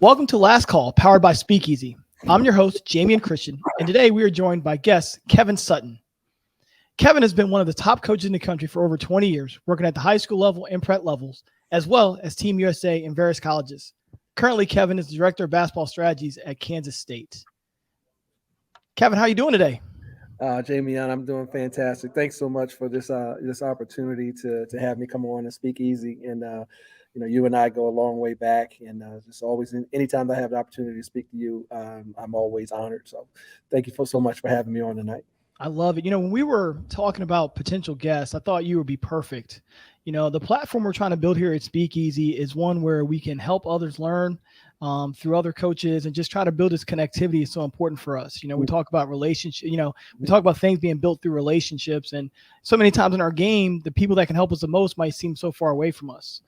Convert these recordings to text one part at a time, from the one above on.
Welcome to Last Call, powered by Speakeasy. I'm your host, Jamion Christian, and today we are joined by guest Kevin Sutton. Kevin has been one of the top coaches in the country for over 20 years, working at the high school level and prep levels, as well as Team USA in various colleges. Currently, Kevin is the director of basketball strategies at Kansas State. Kevin, how are you doing today? Jamion, I'm doing fantastic. Thanks so much for this opportunity to have me come on and speak easy. And you and I go a long way back, and just always, anytime I have the opportunity to speak to you, I'm always honored. So, thank you so much for having me on tonight. I love it. When we were talking about potential guests, I thought you would be perfect. The platform we're trying to build here at Speakeasy is one where we can help others learn through other coaches and just try to build this connectivity is so important for us. We talk about relationship, we talk about things being built through relationships. And so many times in our game, the people that can help us the most might seem so far away from us.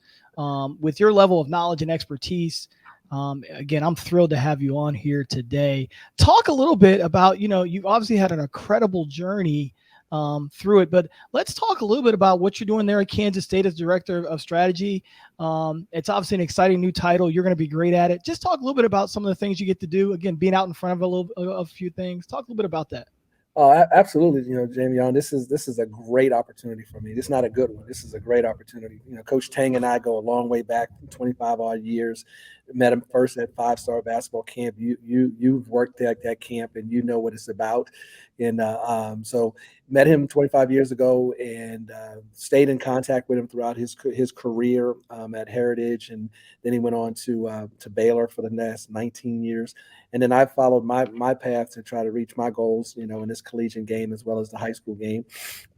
With your level of knowledge and expertise, again, I'm thrilled to have you on here today. Talk a little bit about, you've obviously had an incredible journey through it, but let's talk a little bit about what you're doing there at Kansas State as director of strategy. It's obviously an exciting new title. You're going to be great at it. Just talk a little bit about some of the things you get to do. Again, being out in front of a few things. Talk a little bit about that. Oh, absolutely. Jamion, this is a great opportunity for me. This is not a good one. This is a great opportunity. Coach Tang and I go a long way back, 25 odd years. Met him first at 5-star basketball camp. You've worked at that camp and you know what it's about. And so met him 25 years ago and stayed in contact with him throughout his career at Heritage, and then he went on to Baylor for the next 19 years. And then I followed my path to try to reach my goals, in this collegiate game as well as the high school game.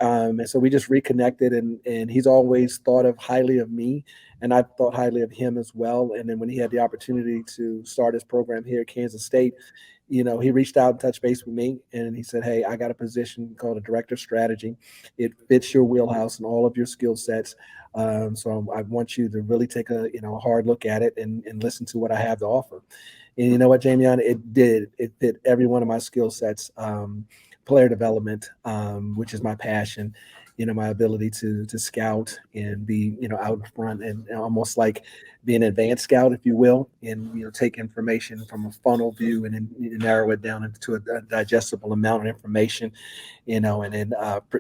And so we just reconnected, and he's always thought highly of me, and I thought highly of him as well. And then when he had the opportunity to start his program here at Kansas State, he reached out and touched base with me, and he said, "Hey, I got a position called a director of strategy. It fits your wheelhouse and all of your skill sets. So I want you to really take a hard look at it and listen to what I have to offer." And you know what, Jamion, it did. It fit every one of my skill sets. Player development, which is my passion. My ability to scout and be out in front and almost like be an advanced scout, if you will, and take information from a funnel view and then narrow it down into a digestible amount of information, and then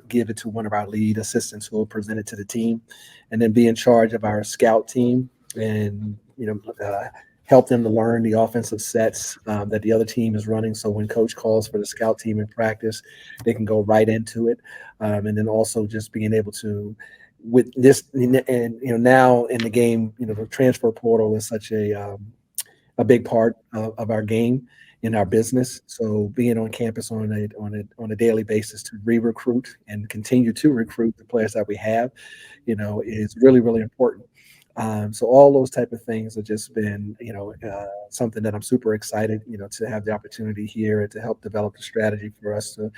give it to one of our lead assistants who will present it to the team, and then be in charge of our scout team and help them to learn the offensive sets that the other team is running. So when coach calls for the scout team in practice, they can go right into it. And then also just being able to, with this, and now in the game, the transfer portal is such a big part of our game in our business. So being on campus on a daily basis to re-recruit and continue to recruit the players that we have, is really, really important. So all those type of things have just been, something that I'm super excited, to have the opportunity here and to help develop the strategy for us to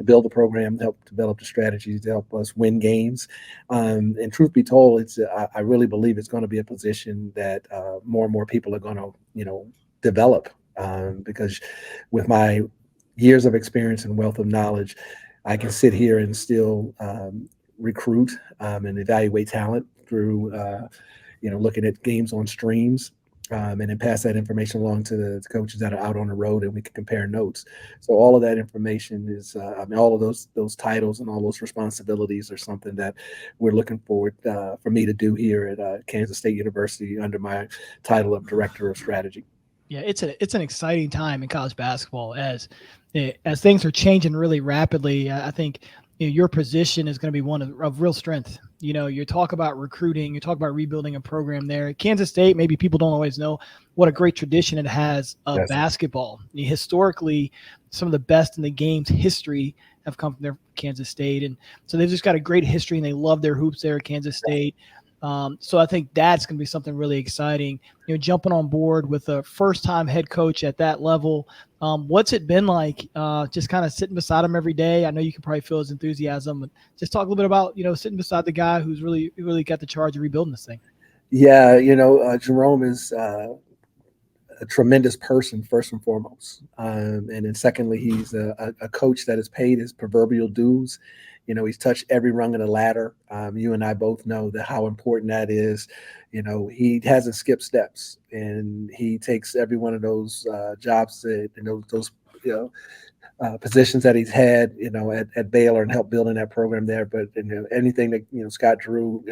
build the program, help develop the strategies to help us win games. And truth be told, I really believe it's going to be a position that more and more people are going to, develop because with my years of experience and wealth of knowledge, I can sit here and still recruit and evaluate talent through looking at games on streams, and then pass that information along to the coaches that are out on the road, and we can compare notes. So all of that information is, all of those titles and all those responsibilities are something that we're looking forward for me to do here at Kansas State University under my title of Director of Strategy. Yeah, it's an exciting time in college basketball as things are changing really rapidly. I think your position is going to be one of real strength. You talk about recruiting, you talk about rebuilding a program there. At Kansas State, maybe people don't always know what a great tradition it has of basketball. Historically, some of the best in the game's history have come from their Kansas State. And so they've just got a great history and they love their hoops there at Kansas State. So I think that's going to be something really exciting, jumping on board with a first-time head coach at that level. What's it been like just kind of sitting beside him every day? I know you can probably feel his enthusiasm. But just talk a little bit about, sitting beside the guy who's really got the charge of rebuilding this thing. Yeah, Jerome is a tremendous person, first and foremost. And then secondly, he's a coach that has paid his proverbial dues. He's touched every rung of the ladder. You and I both know that how important that is. He hasn't skipped steps, and he takes every one of those jobs and those you know positions that he's had, at Baylor and helped building that program there. But anything that Scott Drew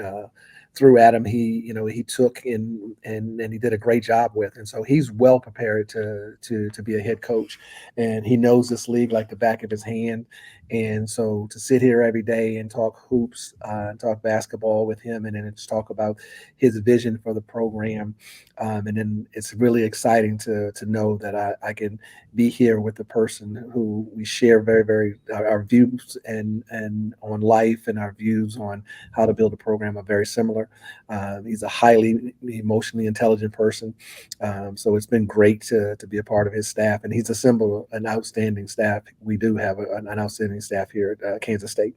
threw at him, he took and he did a great job with. And so he's well prepared to be a head coach, and he knows this league like the back of his hand. And so to sit here every day and talk hoops, and talk basketball with him, and then just talk about his vision for the program, and then it's really exciting to know that I can be here with the person who we share very, very our views and on life, and our views on how to build a program are very similar. He's a highly emotionally intelligent person, so it's been great to be a part of his staff, and he's assembled an outstanding staff. We do have an outstanding staff here at Kansas State.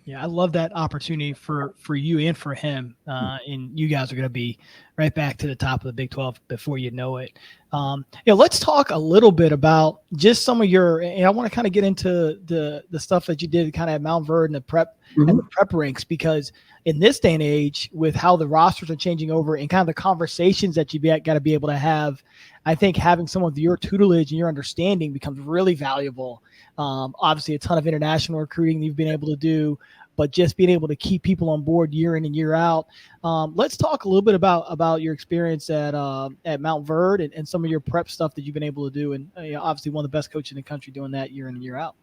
Yeah, I love that opportunity for you and for him. And you guys are going to be right back to the top of the Big 12 before you know it. Let's talk a little bit about just some of and I want to kind of get into the stuff that you did kind of at Montverde and the prep and the prep ranks, because in this day and age, with how the rosters are changing over and kind of the conversations that you got to be able to have, I think having some of your tutelage and your understanding becomes really valuable. Obviously, a ton of international recruiting you've been able to do, but just being able to keep people on board year in and year out. Let's talk a little bit about your experience at Montverde and some of your prep stuff that you've been able to do. And obviously, one of the best coaches in the country doing that year in and year out.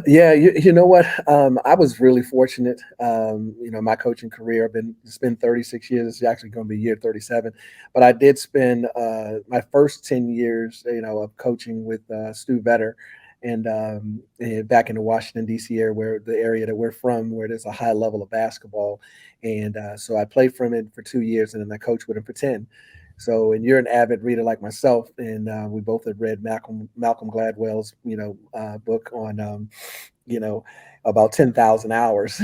Yeah, you know what? I was really fortunate. My coaching career, it's been 36 years. It's actually going to be year 37. But I did spend my first 10 years, of coaching with Stu Vetter, and back in the Washington, D.C. area, where the area that we're from, where there's a high level of basketball. And so I played for him for 2 years, and then I coached with him for 10. So, and you're an avid reader like myself, and we both have read Malcolm Gladwell's, book on, about 10,000 hours.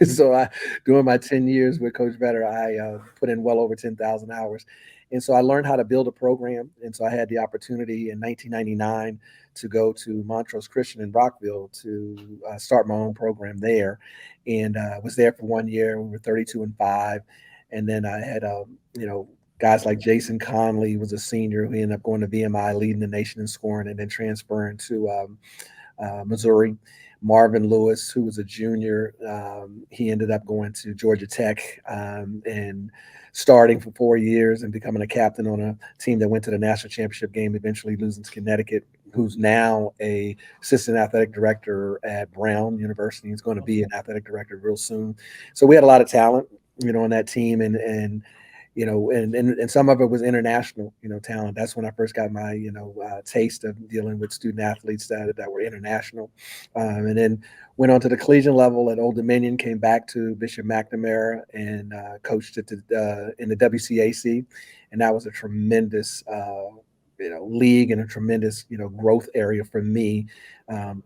So during my 10 years with Coach Vetter, I put in well over 10,000 hours. And so I learned how to build a program. And so I had the opportunity in 1999 to go to Montrose Christian in Rockville to start my own program there. And was there for 1 year. We were 32-5. And then I had, guys like Jason Conley was a senior who ended up going to VMI, leading the nation in scoring, and then transferring to Missouri. Marvin Lewis, who was a junior, he ended up going to Georgia Tech, and starting for 4 years and becoming a captain on a team that went to the national championship game, eventually losing to Connecticut, who's now a assistant athletic director at Brown University. He's going to be an athletic director real soon. So we had a lot of talent, on that team, and some of it was international, talent. That's when I first got my, taste of dealing with student athletes that were international. And then went on to the collegiate level at Old Dominion, came back to Bishop McNamara and coached in the WCAC. And that was a tremendous, league, and a tremendous, growth area for me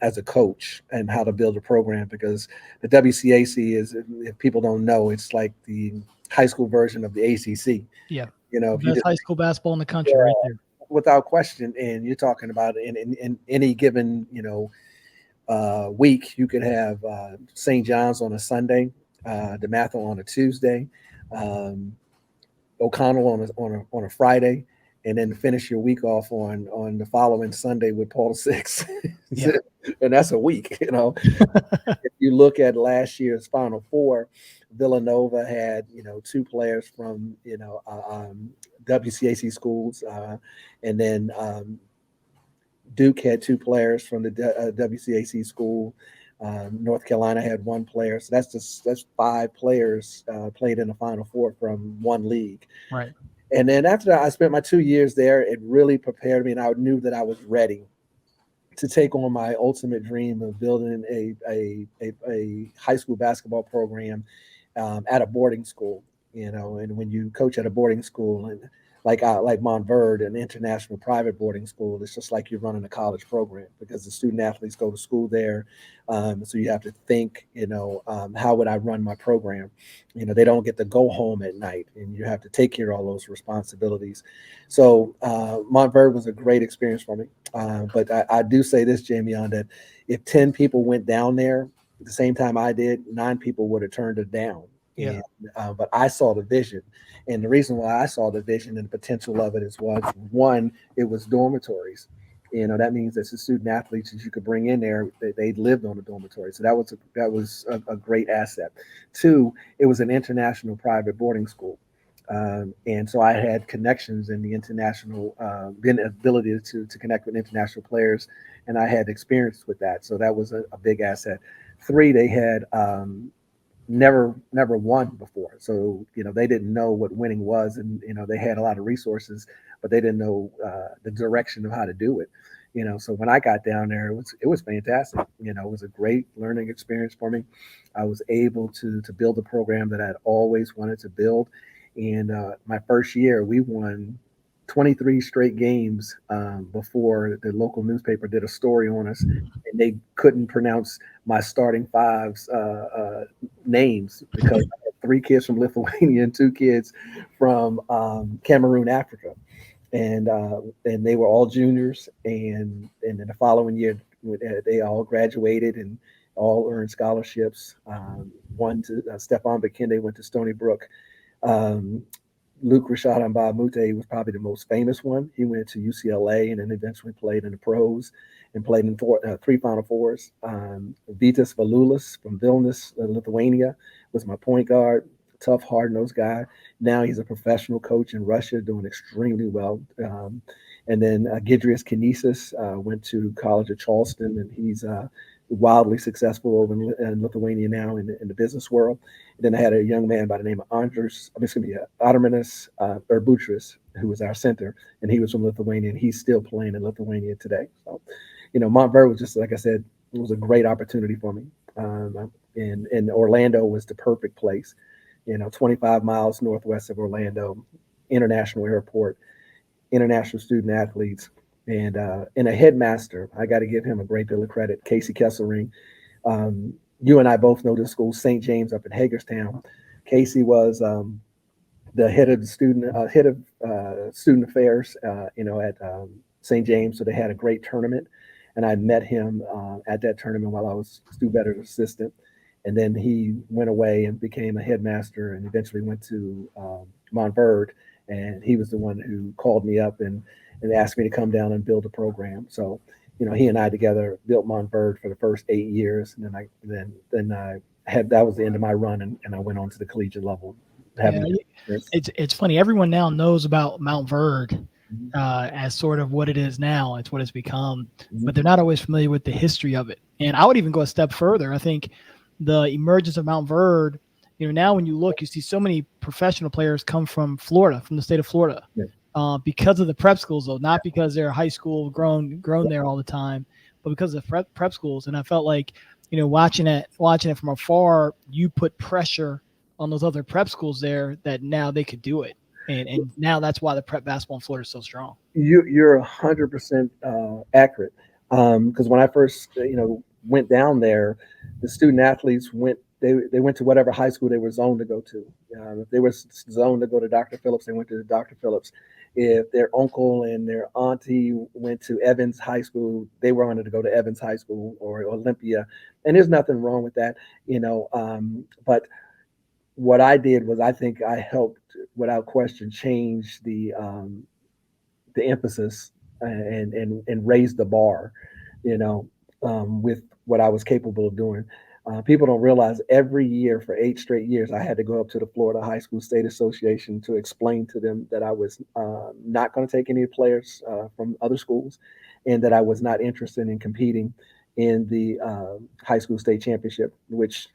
as a coach, and how to build a program, because the WCAC is, if people don't know, it's like the high school version of the ACC. Yeah. If you Best high school basketball in the country, yeah, right there. without question. And you're talking about in any given, week, you could have St. John's on a Sunday, DeMatha on a Tuesday, O'Connell on a Friday, and then finish your week off on the following Sunday with Paul VI. Yeah. And that's a week. If you look at last year's Final Four, Villanova had two players from WCAC schools, and then Duke had two players from the WCAC school. North Carolina had one player, so that's five players played in the Final Four from one league. Right. And then after that, I spent my 2 years there. It really prepared me, and I knew that I was ready to take on my ultimate dream of building a high school basketball program at a boarding school. And when you coach at a boarding school, and like Montverde, an international private boarding school, it's just like you're running a college program, because the student athletes go to school there. So you have to think, how would I run my program? They don't get to go home at night, and you have to take care of all those responsibilities. So Montverde was a great experience for me. But I do say this, Jamion, that if 10 people went down there, at the same time I did, 9 people would have turned it down. Yeah. And but I saw the vision, and the reason why I saw the vision and the potential of it is was one, it was dormitories. That means that the student athletes that you could bring in there, they lived on the dormitory, so that was a great asset. Two, it was an international private boarding school. And so I had connections in the international, been ability to connect with international players, and I had experience with that. So that was a big asset. Three, they had never won before, so they didn't know what winning was, and they had a lot of resources, but they didn't know the direction of how to do it. So when I got down there, it was fantastic. It was a great learning experience for me. I was able to build a program that I'd always wanted to build, and my first year we won 23 straight games before the local newspaper did a story on us, and they couldn't pronounce my starting five's names because I had 3 kids from Lithuania and 2 kids from Cameroon, Africa, and they were all juniors, and then the following year they all graduated and all earned scholarships. One to Stefan Bakinde went to Stony Brook. Um, Luke Rashad Mbamute was probably the most famous one. He went to UCLA and then eventually played in the pros and played in 3 Final Fours. Vitas Valulis from Vilnius, Lithuania, was my point guard. Tough, hard-nosed guy. Now he's a professional coach in Russia, doing extremely well. And then Gidrius Kinesis went to College of Charleston, and he's wildly successful over in Lithuania now in the business world. And then I had a young man by the name of Andras, I mean, excuse me, Arminas Urbutris, who was our center, and he was from Lithuania, and he's still playing in Lithuania today. So, Montverde was just, like I said, it was a great opportunity for me. And Orlando was the perfect place. 25 miles northwest of Orlando, international airport, international student athletes, and a headmaster. I got to give him a great deal of credit, Casey Kesselring. You and I both know this school, St. James, up in Hagerstown. Casey was the head of student affairs, at St. James. So they had a great tournament, and I met him at that tournament while I was Stu Better's assistant. And then he went away and became a headmaster, and eventually went to Montverde. And he was the one who called me up and asked me to come down and build a program. So, he and I together built Montverde for the first 8 years, and then I had that was the end of my run, and I went on to the collegiate level. Yeah, Having it's funny. Everyone now knows about Montverde Mhm. as sort of what it is now. It's what it's become, Mhm. but they're not always familiar with the history of it. And I would even go a step further. I think the emergence of Montverde, now when you look, you see so many professional players come from Florida, from the state of Florida, Yeah. because of the prep schools, though, not because they're high school grown there all the time, but because of prep schools. And I felt like, watching it from afar, you put pressure on those other prep schools there that now they could do it. And now that's why the prep basketball in Florida is so strong. You're 100% accurate. Because when I first went down there, the student athletes they went to whatever high school they were zoned to go to. If they were zoned to go to Dr. Phillips, they went to Dr. Phillips. If their uncle and their auntie went to Evans High School, they were wanted to go to Evans High School or Olympia, and there's nothing wrong with that. But what I did was I think I helped without question change the emphasis and raise the bar, you know, with what I was capable of doing. People don't realize every year for 8 straight years, I had to go up to the Florida High School State Association to explain to them that I was not going to take any players from other schools, and that I was not interested in competing in the high school state championship, which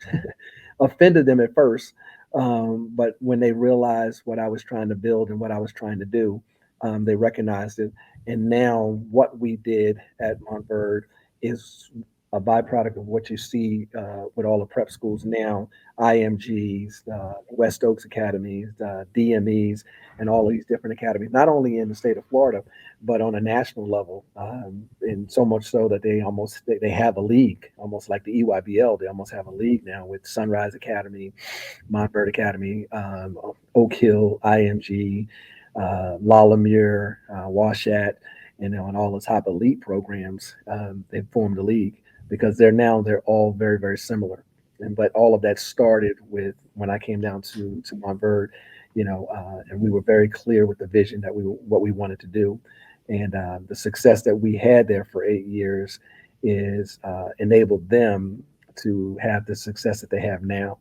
offended them at first. But when they realized what I was trying to build and what I was trying to do, they recognized it. And now what we did at Montverde is a byproduct of what you see with all the prep schools now, IMGs, West Oaks Academies, DMEs, and all these different academies, not only in the state of Florida, but on a national level. And so much so that they have a league, almost like the EYBL. They almost have a league now with Sunrise Academy, Montverde Academy, Oak Hill, IMG, Lallemure, Washat, and all the top elite programs. They've formed a league. because they're all very, very similar. And but all of that started with when I came down to Montverde, and we were very clear with the vision that what we wanted to do, and the success that we had there for 8 years is enabled them to have the success that they have now.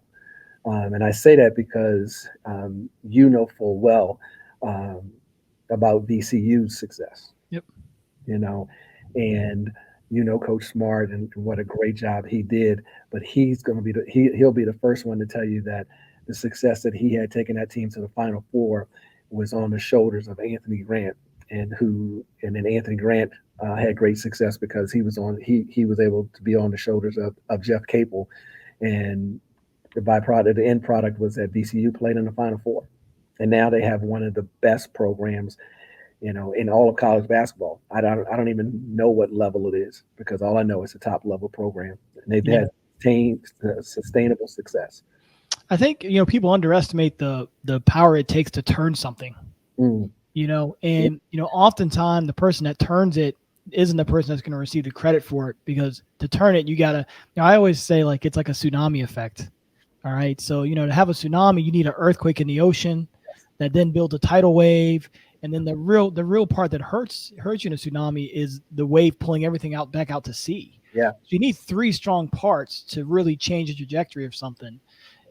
And I say that because you know full well um, about VCU's success, Yep. you know, and Coach Smart and what a great job he did. But he's going to be he'll be the first one to tell you that the success that he had taken that team to the Final Four was on the shoulders of Anthony Grant, and then Anthony Grant had great success because he was able to be on the shoulders of Jeff Capel, and the end product was that VCU played in the Final Four, and now they have one of the best programs, in all of college basketball. I don't even know what level it is because all I know is a top level program, and they've Yeah. had sustainable success. I think people underestimate the power it takes to turn something. Mm, yeah, And oftentimes the person that turns it isn't the person that's going to receive the credit for it, because to turn it, you gotta. I always say, like, it's like a tsunami effect. All right, so to have a tsunami, you need an earthquake in the ocean that then builds a tidal wave, and then the real part that hurts you in a tsunami is the wave pulling everything out back out to sea. yeah, So you need three strong parts to really change the trajectory of something.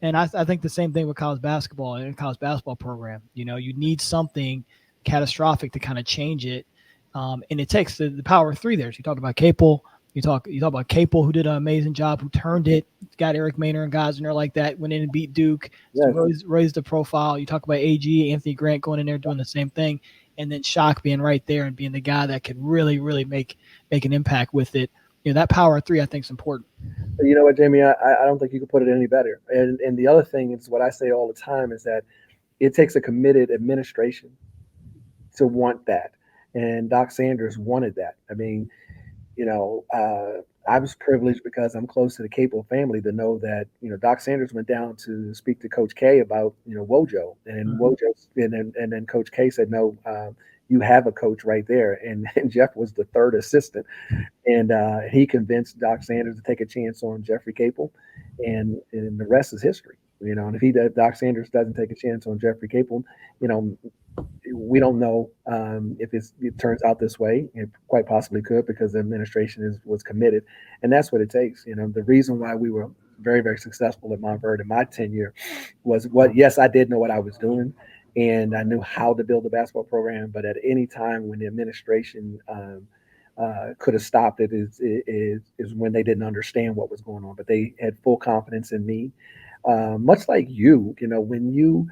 And I think the same thing with college basketball and college basketball program. You need something catastrophic to kind of change it. And it takes the power of three there. So you talked about Capel. You talk about Capel, who did an amazing job, who turned it, got Eric Maynor and guys in there like that, went in and beat Duke, so yes, raised the profile. You talk about AG, Anthony Grant going in there doing the same thing, and then Shock being right there and being the guy that could really, really make an impact with it. That power of three, I think, is important. You know what, Jamie? I don't think you could put it any better. And the other thing is what I say all the time is that it takes a committed administration to want that, and Doc Sanders wanted that. I mean, I was privileged because I'm close to the Capel family to know that Doc Sanders went down to speak to Coach K about Wojo, and Mhm. Wojo, and then Coach K said, no, you have a coach right there, and Jeff was the third assistant, and he convinced Doc Sanders to take a chance on Jeffrey Capel, and the rest is history. And if Doc Sanders doesn't take a chance on Jeffrey Capel, you know, we don't know if it turns out this way. It quite possibly could because the administration was committed, and that's what it takes. The reason why we were very, very successful at Montverde in my tenure was what. Yes, I did know what I was doing, and I knew how to build a basketball program. But at any time when the administration could have stopped it is when they didn't understand what was going on. But they had full confidence in me, much like you. When you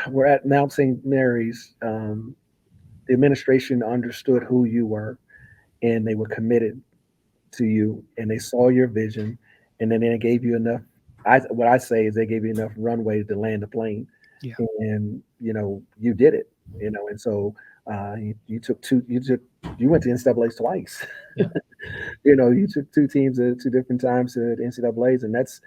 were at Mount St. Mary's, the administration understood who you were, and they were committed to you, and they saw your vision, and then they gave you enough. What I say is they gave you enough runway to land the plane, Yeah. and you did it. And so you went to NCAA's twice. Yeah. You took two teams at two different times to the NCAA's, and that's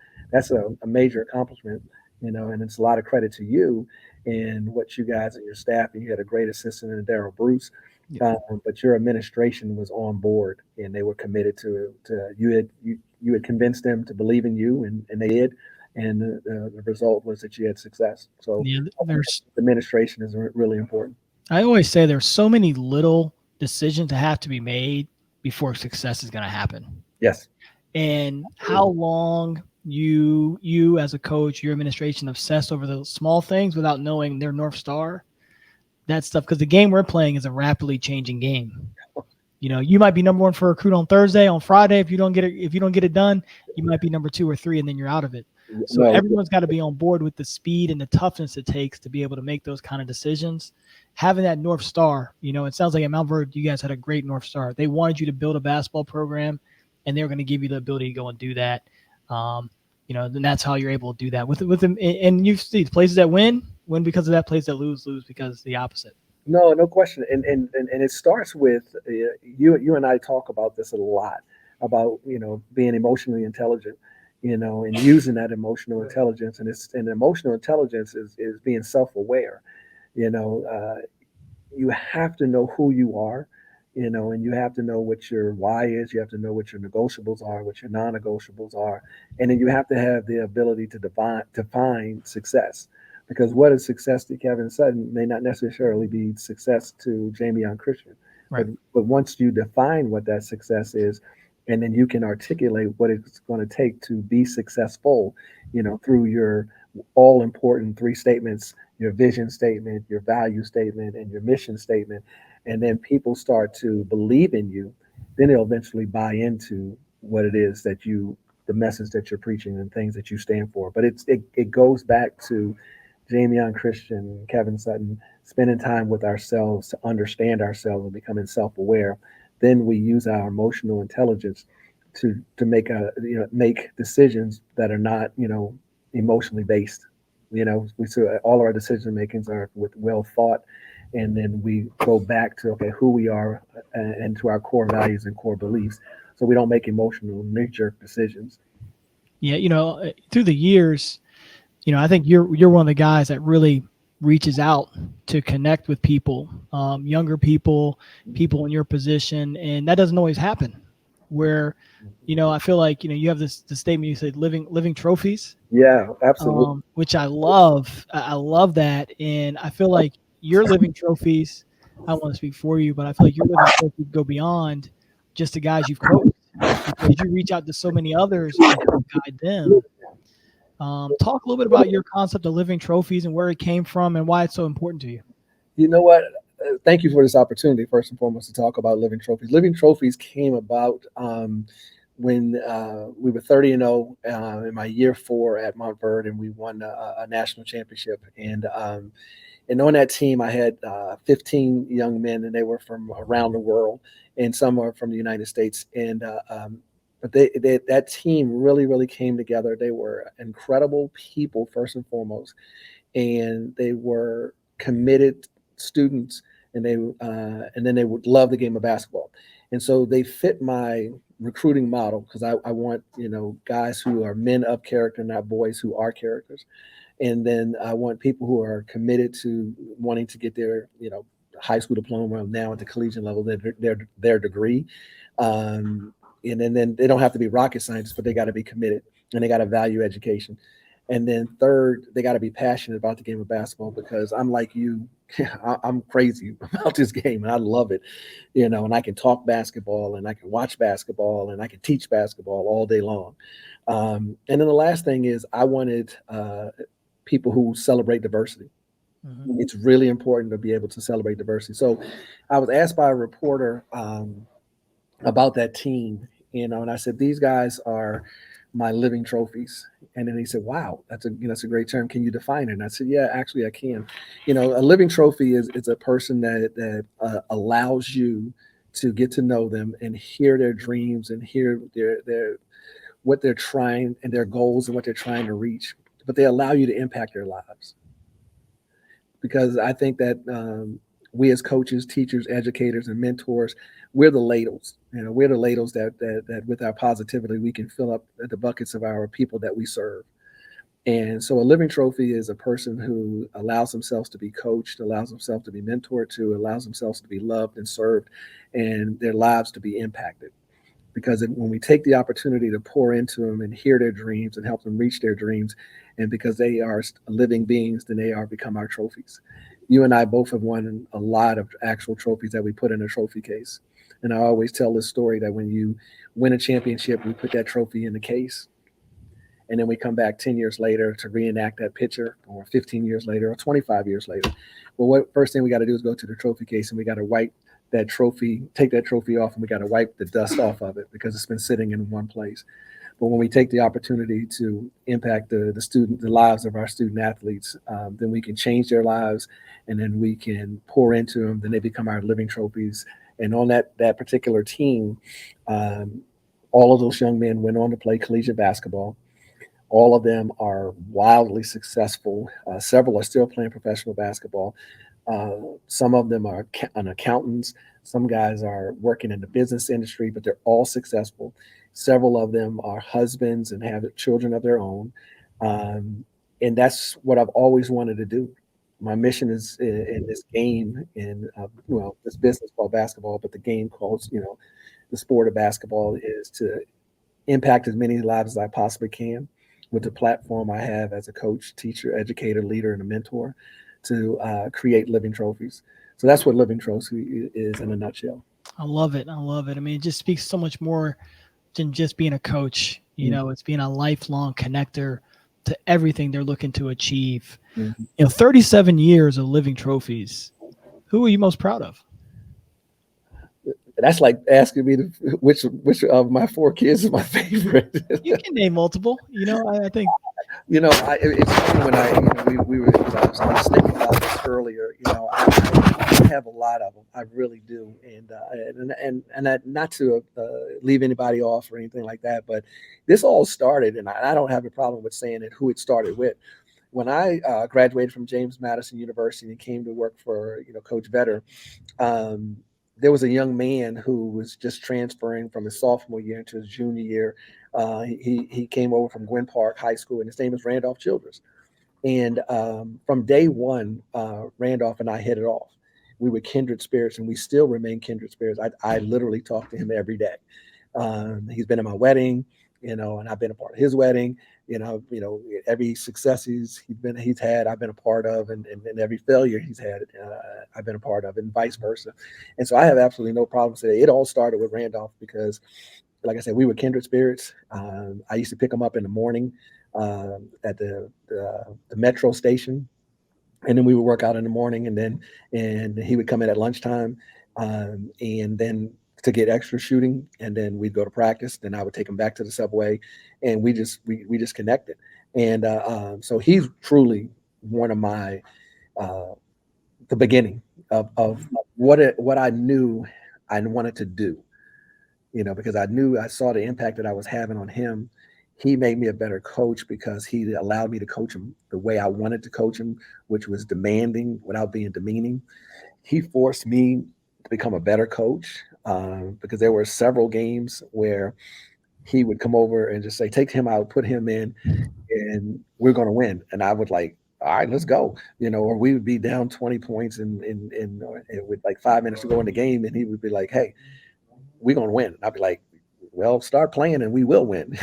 a major accomplishment. And it's a lot of credit to you and what you guys and your staff. And you had a great assistant in Daryl Bruce, Yeah. but your administration was on board and they were committed to you had convinced them to believe in you, and they did. And the result was that you had success. So Yeah. I think There's administration is really important. I always say there's so many little decisions that have to be made before success is going to happen. Yes. And how long you as a coach, your administration obsess over those small things without knowing their North Star, that stuff, because the game we're playing is a rapidly changing game. You might be number one for a recruit on Thursday. On Friday, if you don't get it done, you might be number two or three, and then you're out of it. So No. everyone's got to be on board with the speed and the toughness it takes to be able to make those kind of decisions. Having that North Star, it sounds like at Mount Verde, you guys had a great North Star. They wanted you to build a basketball program, and they were going to give you the ability to go and do that. Then that's how you're able to do that with them. And you see places that win because of that. Places that lose because it's the opposite. No, no question. And it starts with you and I talk about this a lot about being emotionally intelligent, and using that emotional intelligence, and emotional intelligence is being self aware. You know, you have to know who you are. and you have to know what your why is. You have to know what your negotiables are, what your non-negotiables are, and then you have to have the ability to define success. Because what is success to Kevin Sutton may not necessarily be success to Jamion Christian. But Right. but once you define what that success is, and then you can articulate what it's going to take to be successful, through your all important three statements: your vision statement, your value statement, and your mission statement. And then people start to believe in you, then they'll eventually buy into what it is that the message that you're preaching and things that you stand for. But it goes back to Jamion Christian, Kevin Sutton, spending time with ourselves to understand ourselves and becoming self-aware. Then we use our emotional intelligence to make decisions that are not emotionally based. We so all our decision makings are with well thought, and then we go back to okay who we are and to our core values and core beliefs, so we don't make emotional knee-jerk decisions. Yeah, through the years, I think you're one of the guys that really reaches out to connect with people, younger people, people in your position, and that doesn't always happen. Where, I feel like you have this the statement you said, living trophies, Yeah, absolutely. which I love. I love that, and I feel like your living trophies. I don't want to speak for you, but I feel like your living trophies go beyond just the guys you've coached because you reach out to so many others and help guide them. Talk a little bit about your concept of living trophies and where it came from and why it's so important to you. You know what? Thank you for this opportunity, first and foremost, to talk about living trophies. Living trophies came about when we were 30-0 in my year 4 at Montverde, and we won a national championship. And on that team, I had 15 young men, and they were from around the world, and some are from the United States. But that team really, really came together. They were incredible people, first and foremost, and they were committed students, and then they would love the game of basketball, and so they fit my recruiting model because I want guys who are men of character, not boys who are characters, and then I want people who are committed to wanting to get their high school diploma now at the collegiate level, their degree, and then they don't have to be rocket scientists, but they got to be committed and they got to value education. And then third, they got to be passionate about the game of basketball because I'm like you, I'm crazy about this game and I love it, and I can talk basketball and I can watch basketball and I can teach basketball all day long. And then the last thing is I wanted people who celebrate diversity. Mm-hmm. It's really important to be able to celebrate diversity. So I was asked by a reporter about that team, and I said, these guys are my living trophies. And then he said, wow, that's a great term. Can you define it? And I said, yeah, actually I can. A living trophy is a person that allows you to get to know them and hear their dreams and hear their what they're trying and their goals and what they're trying to reach, but they allow you to impact their lives. Because I think that we as coaches, teachers, educators, and mentors, we're the ladles. We're the ladles that with our positivity we can fill up the buckets of our people that we serve. And so a living trophy is a person who allows themselves to be coached, allows themselves to be mentored to, allows themselves to be loved and served, and their lives to be impacted. Because when we take the opportunity to pour into them and hear their dreams and help them reach their dreams, and because they are living beings, then they are become our trophies. You and I both have won a lot of actual trophies that we put in a trophy case. And I always tell this story that when you win a championship, we put that trophy in the case, and then we come back 10 years later to reenact that picture, or 15 years later, or 25 years later. Well, what first thing we got to do is go to the trophy case and we got to wipe that trophy, take that trophy off, and we got to wipe the dust off of it because it's been sitting in one place. But when we take the opportunity to impact the lives of our student athletes, then we can change their lives, and then we can pour into them. Then they become our living trophies. And on that particular team, um, all of those young men went on to play collegiate basketball. All of them are wildly successful. Several are still playing professional basketball. Uh, some of them are accountants. Some guys are working in the business industry, but they're all successful. Several of them are husbands and have children of their own. Um, and that's what I've always wanted to do. my mission is in this game, in well, this business called basketball, but the game called, the sport of basketball, is to impact as many lives as I possibly can with the platform I have as a coach, teacher, educator, leader, and a mentor, to create living trophies. So that's what Living Trophy is in a nutshell. I love it. I love it. I mean, it just speaks so much more than just being a coach. It's being a lifelong connector to everything they're looking to achieve. Mm-hmm. 37 years of living trophies. Who are you most proud of? That's like asking me which of my four kids is my favorite. You can name multiple. I think. It's funny when we were, I was thinking about this earlier. I have a lot of them. I really do, and not to leave anybody off or anything like that, but this all started, and I don't have a problem with saying it, who it started with. When I graduated from James Madison University and came to work for Coach Vetter, um, there was a young man who was just transferring from his sophomore year into his junior year. He came over from Gwynn Park High School, and his name is Randolph Childress. And from day one, Randolph and I hit it off. We were kindred spirits, and we still remain kindred spirits. I literally talk to him every day. He's been at my wedding, and I've been a part of his wedding. Every success he's had, I've been a part of, and every failure he's had, I've been a part of, and vice versa. And so I have absolutely no problem saying it all started with Randolph because, like I said, we were kindred spirits. I used to pick him up in the morning at the metro station, and then we would work out in the morning, and he would come in at lunchtime, and then to get extra shooting, and then we'd go to practice. Then I would take him back to the subway, and we just connected. And so he's truly one of my the beginning of what I knew I wanted to do, because I saw the impact that I was having on him. He made me a better coach because he allowed me to coach him the way I wanted to coach him, which was demanding without being demeaning. He forced me to become a better coach because there were several games where he would come over and just say, "Take him out, put him in, and we're going to win." And I would like, "All right, let's go," or we would be down 20 points with like 5 minutes to go in the game, and he would be like, "Hey, we're going to win." And I'd be like, "Well, start playing and we will win."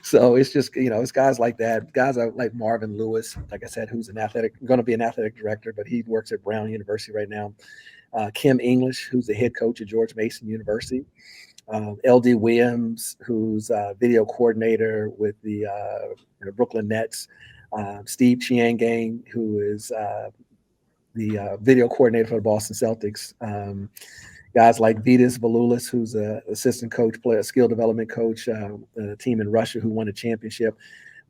So it's just, it's guys like that, guys like Marvin Lewis, like I said, who's going to be an athletic director, but he works at Brown University right now. Kim English, who's the head coach at George Mason University. LD Williams, who's video coordinator with the Brooklyn Nets. Steve Chiangang, who is the video coordinator for the Boston Celtics. Guys like Vitas Valulis, who's an assistant coach, a skill development coach, a team in Russia who won a championship.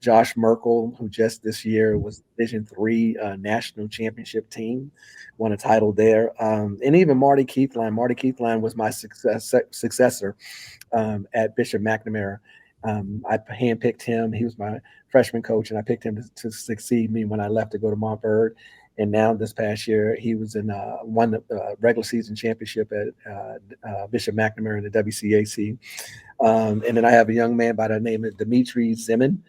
Josh Merkel, who just this year was Division III national championship team, won a title there. And even Marty Keithline. Marty Keithline was my successor at Bishop McNamara. I handpicked him. He was my freshman coach, and I picked him to succeed me when I left to go to Montverde. And now this past year, he was won the regular season championship at Bishop McNamara in the WCAC. And then I have a young man by the name of Dmitry Zimin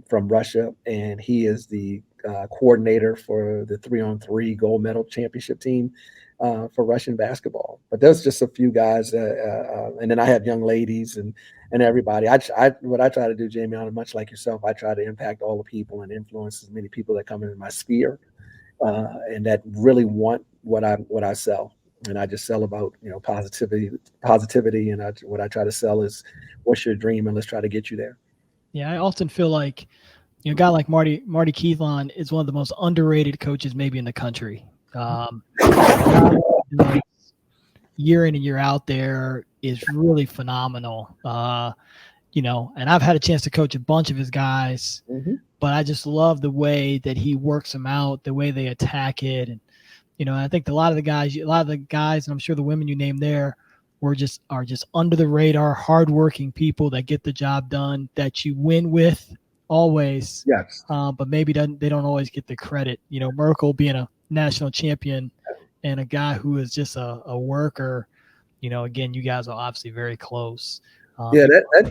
from Russia, and he is the coordinator for the 3-on-3 gold medal championship team for Russian basketball. But there's just a few guys, and then I have young ladies and everybody. What I try to do, Jamion, much like yourself, I try to impact all the people and influence as many people that come into my sphere and that really want what I sell. And I just sell about positivity, and what I try to sell is, what's your dream, and let's try to get you there. Yeah, I often feel like a guy like Marty Keithlon is one of the most underrated coaches maybe in the country. Year in and year out there is really phenomenal. And I've had a chance to coach a bunch of his guys, but I just love the way that he works them out, the way they attack it. And, I think a lot of the guys, and I'm sure the women you named there are just under the radar, hardworking people that get the job done, that you win with always. Yes. But maybe they don't always get the credit. Merkel being a national champion and a guy who is just a worker. Again, you guys are obviously very close. Yeah,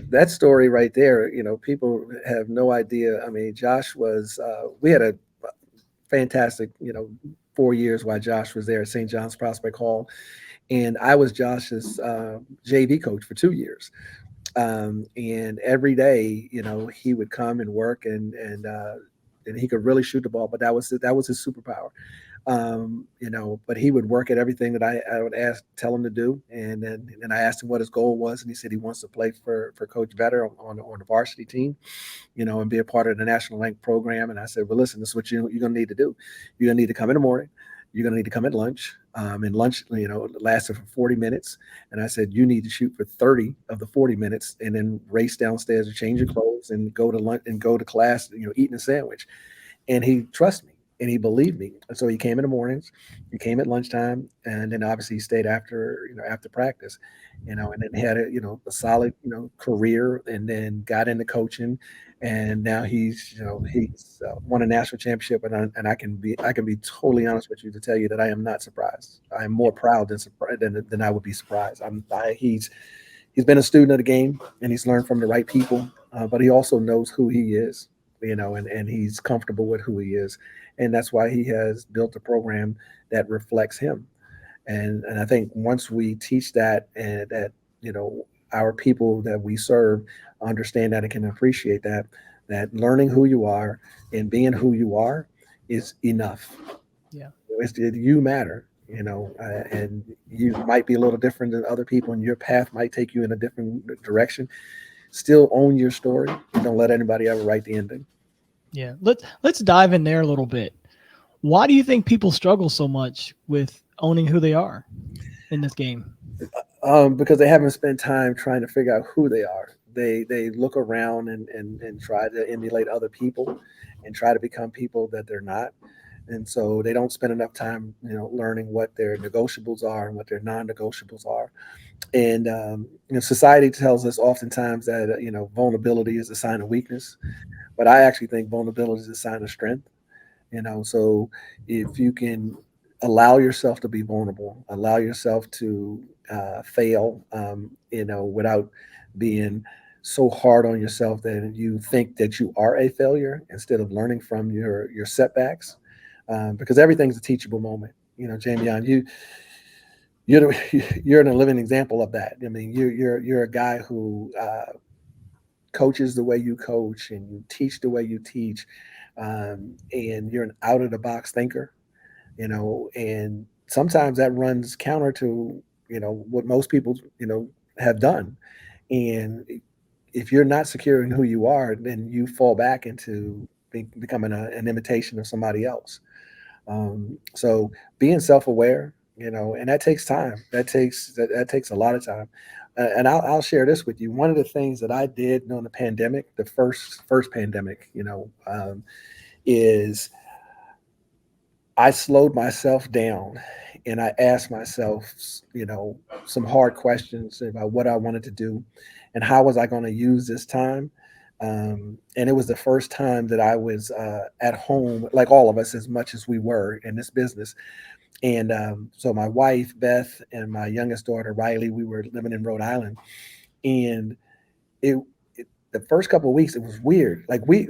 that story right there, people have no idea. I mean, Josh was, we had fantastic, 4 years while Josh was there at St. John's Prospect Hall, and I was Josh's JV coach for 2 years. And every day, he would come and work, and he could really shoot the ball, but that was his superpower. But he would work at everything that I would tell him to do. And I asked him what his goal was, and he said he wants to play for Coach Vetter on the varsity team, and be a part of the national rank program. And I said, well, listen, this is what you're going to need to do. You're going to need to come in the morning. You're going to need to come at lunch. And lunch, lasted for 40 minutes. And I said, you need to shoot for 30 of the 40 minutes and then race downstairs to change your clothes and go to lunch and go to class, eating a sandwich. And he trusted me and he believed me. And so he came in the mornings, he came at lunchtime, and then obviously he stayed after practice, and then had a solid, career, and then got into coaching. And now he's won a national championship. And I can be totally honest with you to tell you that I am not surprised. I am more proud than surprised than I would be surprised. He's been a student of the game, and he's learned from the right people, but he also knows who he is, and he's comfortable with who he is. And that's why he has built a program that reflects him. And I think once we teach that, and that, our people that we serve understand that and can appreciate that learning who you are and being who you are is enough. Yeah. You matter, and you might be a little different than other people, and your path might take you in a different direction. Still own your story, and don't let anybody ever write the ending. Yeah. Let's dive in there a little bit. Why do you think people struggle so much with owning who they are in this game? Because they haven't spent time trying to figure out who they are. They look around and try to emulate other people and try to become people that they're not. And so they don't spend enough time, learning what their negotiables are and what their non-negotiables are. And society tells us oftentimes that vulnerability is a sign of weakness, but I actually think vulnerability is a sign of strength. So if you can allow yourself to be vulnerable, allow yourself to fail, without being so hard on yourself that you think that you are a failure instead of learning from your setbacks, because everything's a teachable moment. Jamion, you're a living example of that. I mean, you're a guy who coaches the way you coach, and you teach the way you teach, and you're an out of the box thinker. And sometimes that runs counter to what most people have done. And if you're not secure in who you are, then you fall back into becoming an imitation of somebody else. So being self-aware, and that takes time. That takes a lot of time. And I'll share this with you. One of the things that I did during the pandemic, the first pandemic, is I slowed myself down, and I asked myself, some hard questions about what I wanted to do and how was I going to use this time. And it was the first time that I was at home, like all of us, as much as we were in this business. And so my wife, Beth, and my youngest daughter, Riley, we were living in Rhode Island. And it, the first couple of weeks, it was weird. Like we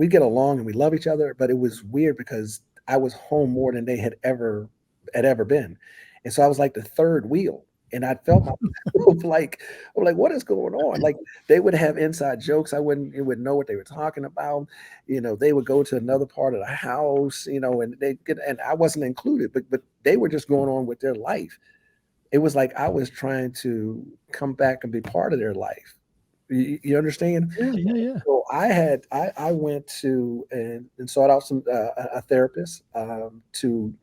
get along and we love each other, but it was weird because I was home more than they had ever been. And so I was like the third wheel. And I felt myself like, I'm like, what is going on? Like, they would have inside jokes. I wouldn't know what they were talking about. They would go to another part of the house, and I wasn't included, but they were just going on with their life. It was like I was trying to come back and be part of their life. You understand? Yeah, yeah, yeah. So I went to and sought out a therapist, to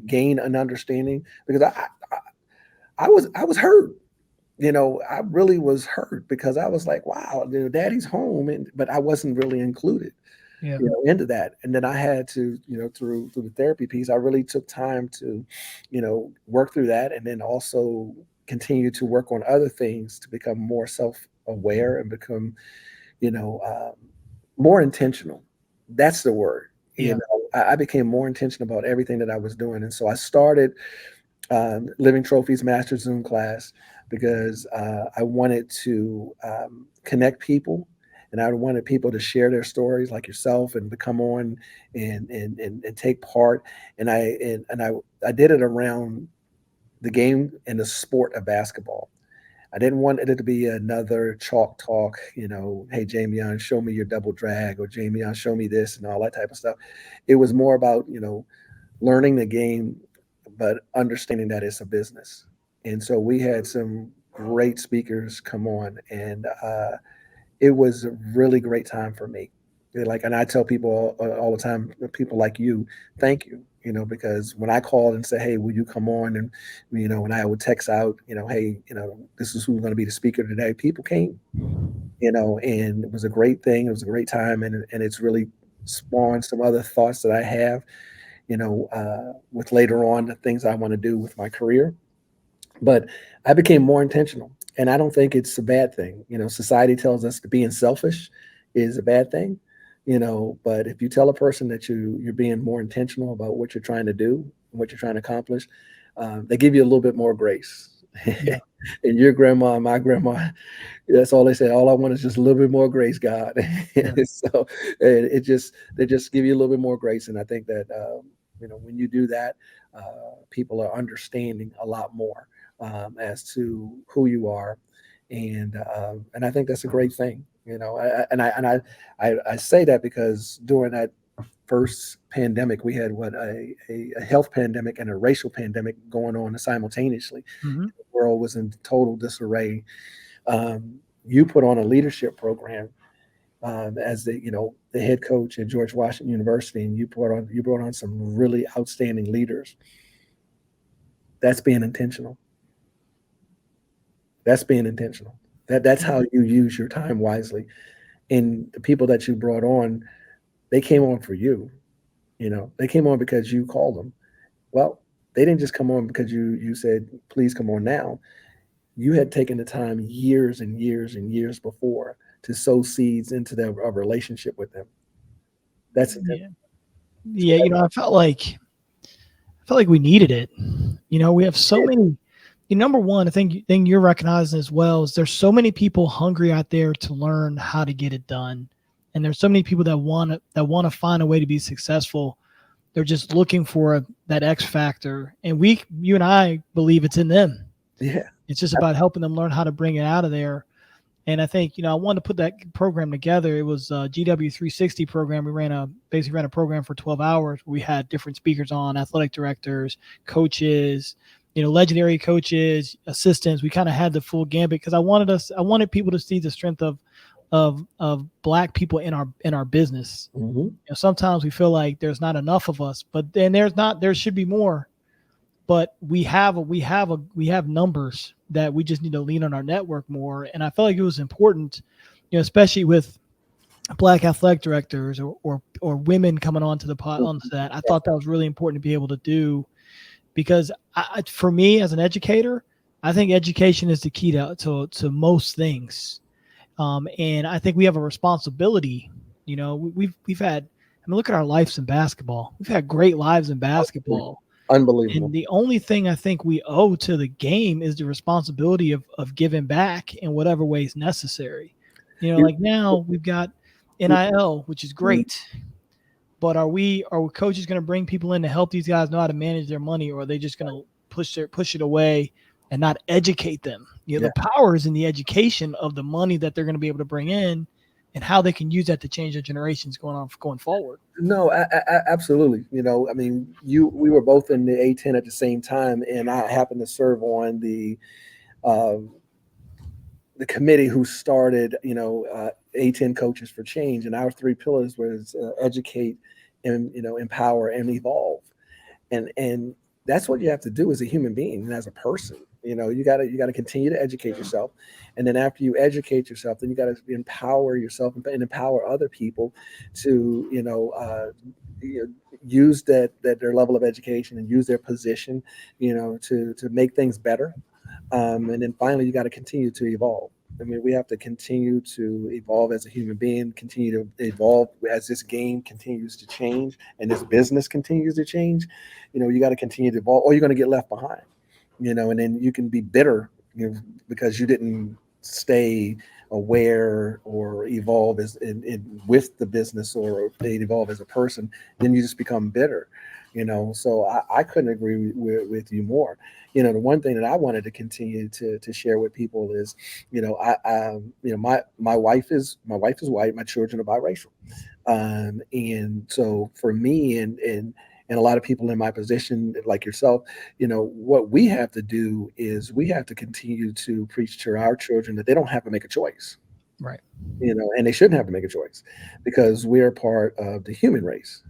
gain an understanding, because I was hurt. I really was hurt because I was like, wow, daddy's home, but I wasn't really included, Yeah. into that. And then I had to, through the therapy piece, I really took time to, work through that, and then also continue to work on other things to become more self-aware and become, you know, more intentional. That's the word. Yeah. I became more intentional about everything that I was doing. And so I started Living Trophies Master Zoom class because I wanted to connect people and I wanted people to share their stories like yourself and to come on and take part. And I did it around the game and the sport of basketball. I didn't want it to be another chalk talk, hey, Jamion, show me your double drag, or Jamion, show me this, and all that type of stuff. It was more about, learning the game, but understanding that it's a business. And so we had some great speakers come on, and it was a really great time for me. And I tell people all the time, people like you, thank you, because when I called and said, hey, will you come on? And, when I would text out, hey, this is who's going to be the speaker today, people came, and it was a great thing. It was a great time. And it's really spawned some other thoughts that I have, with later on the things I want to do with my career. But I became more intentional, and I don't think it's a bad thing. Society tells us that being selfish is a bad thing. But if you tell a person that you're being more intentional about what you're trying to do, what you're trying to accomplish, they give you a little bit more grace. Yeah. And your grandma and my grandma, that's all they said. All I want is just a little bit more grace, God. Yeah. So they just give you a little bit more grace, and I think that when you do that, people are understanding a lot more as to who you are, and I think that's a great thing. I say that because during that first pandemic, we had a health pandemic and a racial pandemic going on simultaneously. Hmm. The world was in total disarray. You put on a leadership program as the head coach at George Washington University, and you brought on some really outstanding leaders. That's being intentional. That's being intentional. That's how you use your time wisely. And the people that you brought on, they came on for you. They came on because you called them. Well, they didn't just come on because you said, please come on now. You had taken the time years and years and years before to sow seeds into their a relationship with them. That's intentional. Yeah. Yeah. I felt like we needed it. We have so many. Number one, I think thing you're recognizing as well is there's so many people hungry out there to learn how to get it done, and there's so many people that want to find a way to be successful. They're just looking for that X factor, and you and I believe it's in them. Yeah. It's just about helping them learn how to bring it out of there. And I think I wanted to put that program together. It was a GW 360 program. We basically ran a program for 12 hours. We had different speakers on, athletic directors, coaches, legendary coaches, assistants. We kind of had the full gambit because I wanted people to see the strength of Black people in our business. Hmm. Sometimes we feel like there's not enough of us, but then there should be more. But we have numbers that we just need to lean on our network more. And I felt like it was important, especially with Black athletic directors or women coming onto onto that. I thought that was really important to be able to do because for me as an educator, I think education is the key to most things. And I think we have a responsibility. We've had. I mean, look at our lives in basketball. We've had great lives in basketball. And Unbelievable. the only thing I think we owe to the game is the responsibility of giving back in whatever way is necessary. Like now we've got NIL, which is great, but are coaches going to bring people in to help these guys know how to manage their money, or are they just going to push it away and not educate them? Yeah. The power is in the education of the money that they're going to be able to bring in and how they can use that to change their generations going forward. No, absolutely. I mean, we were both in the A10 at the same time, and I happened to serve on um, the committee who started, A10 Coaches for Change, and our three pillars was educate, and empower and evolve, and that's what you have to do as a human being and as a person. You got to continue to educate yourself, and then after you educate yourself, then you got to empower yourself and empower other people to use that their level of education and use their position, to make things better. And then finally, you got to continue to evolve. I mean, we have to continue to evolve as a human being, continue to evolve as this game continues to change and this business continues to change. You got to continue to evolve, or you're going to get left behind. And then you can be bitter, because you didn't stay aware or evolve with the business, or they evolve as a person, then you just become bitter. So I couldn't agree with you more. The one thing that I wanted to continue to share with people is, my wife is white, my children are biracial, and so for me and a lot of people in my position like yourself, what we have to do is we have to continue to preach to our children that they don't have to make a choice, Right. and they shouldn't have to make a choice, because we're part of the human race,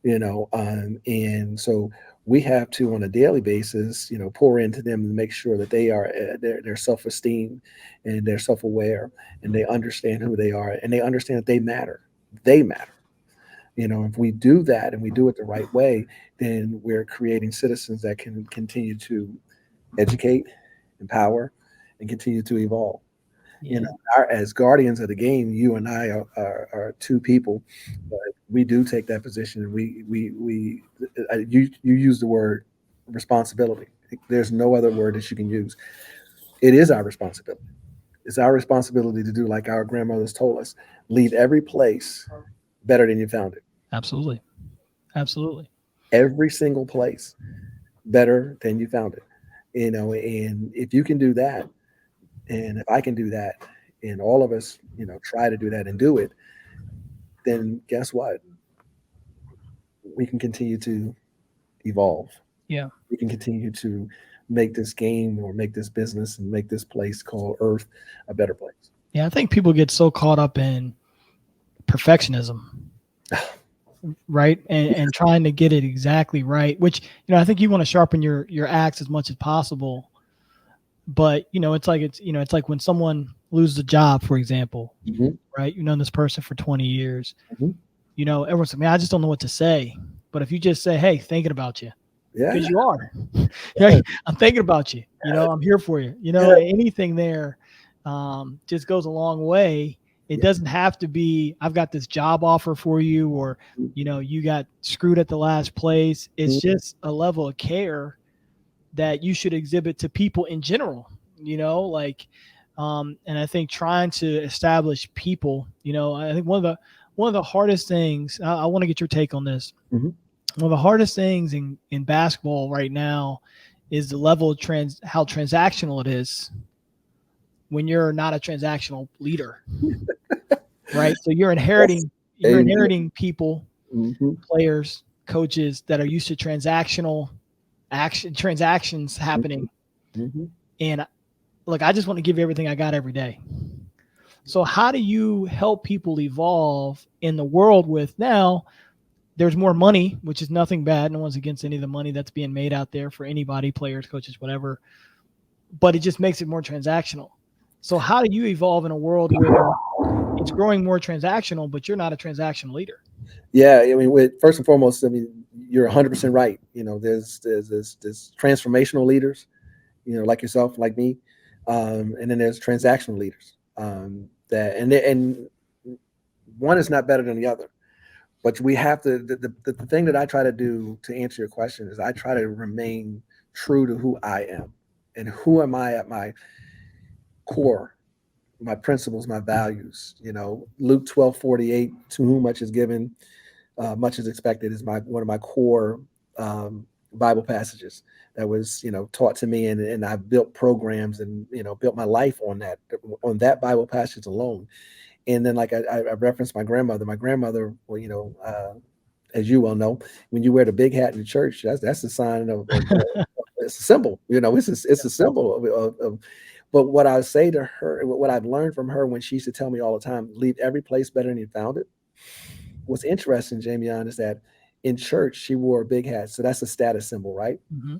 and so we have to, on a daily basis, pour into them and make sure that they are they're self-esteem, and they're self-aware, and they understand who they are, and they understand that they matter. If we do that and we do it the right way, then we're creating citizens that can continue to educate, empower, and continue to evolve. you Yeah. know as guardians of the game, you and I are two people, but we do take that position, and you use the word responsibility. There's no other word that you can use. It is our responsibility. It's our responsibility to do like our grandmothers told us: leave every place better than you found it. Absolutely. Absolutely. Every single place better than you found it. And if you can do that, and if I can do that, and all of us, try to do that and do it, then guess what? We can continue to evolve. Yeah. We can continue to make this game, or make this business, and make this place called Earth a better place. Yeah. I think people get so caught up in perfectionism, right? And trying to get it exactly right, which, I think you want to sharpen your axe as much as possible. But, it's like when someone loses a job, for example, Mhm, right? You've known this person for 20 years, mhm. everyone's like, man, I just don't know what to say. But if you just say, hey, thinking about you, Yeah, because you are, yeah, I'm thinking about you, I'm here for you, yeah, anything there just goes a long way. It yeah. doesn't have to be, I've got this job offer for you, or, you got screwed at the last place. It's Mhm. just a level of care that you should exhibit to people in general, like, and I think trying to establish people, I think one of the hardest things, I want to get your take on this. Mhm. One of the hardest things in basketball right now is the level of how transactional it is when you're not a transactional leader, right? So you're Yes. inheriting you're Amen. inheriting people, Mhm, players, coaches that are used to transactions mhm, happening. mhm. And look, I just want to give you everything I got every day. So how do you help people evolve in the world with now there's more money, which is nothing bad. No one's against any of the money that's being made out there for anybody, players, coaches, whatever. But it just makes it more transactional. So how do you evolve in a world where it's growing more transactional, but you're not a transactional leader? Yeah, I mean, first and foremost, I mean, you're 100% right. There's transformational leaders, like yourself, like me, and then there's transactional leaders. That and one is not better than the other, but we have to. The thing that I try to do to answer your question is I try to remain true to who I am, and who am I at my core, my principles, my values. Luke 12:48, to whom much is given, much is expected, is one of my core Bible passages that was taught to me, and I've built programs, and built my life on that Bible passage alone. And then, like I referenced my grandmother. My grandmother, well, as you well know, when you wear the big hat in the church, that's a sign of it's a symbol. It's a symbol of. But what I say to her, what I've learned from her when she used to tell me all the time: leave every place better than you found it. What's interesting, Jamion, is that in church she wore a big hat, so that's a status symbol, right? Mm-hmm.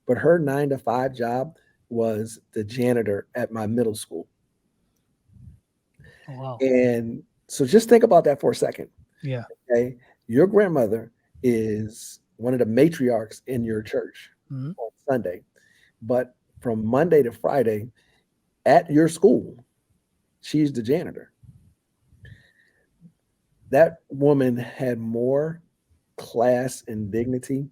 But her 9 to 5 job was the janitor at my middle school. Oh, wow. And so just think about that for a second. Yeah. Okay, your grandmother is one of the matriarchs in your church Mm-hmm. on Sunday, but from Monday to Friday at your school, she's the janitor. That woman had more class and dignity,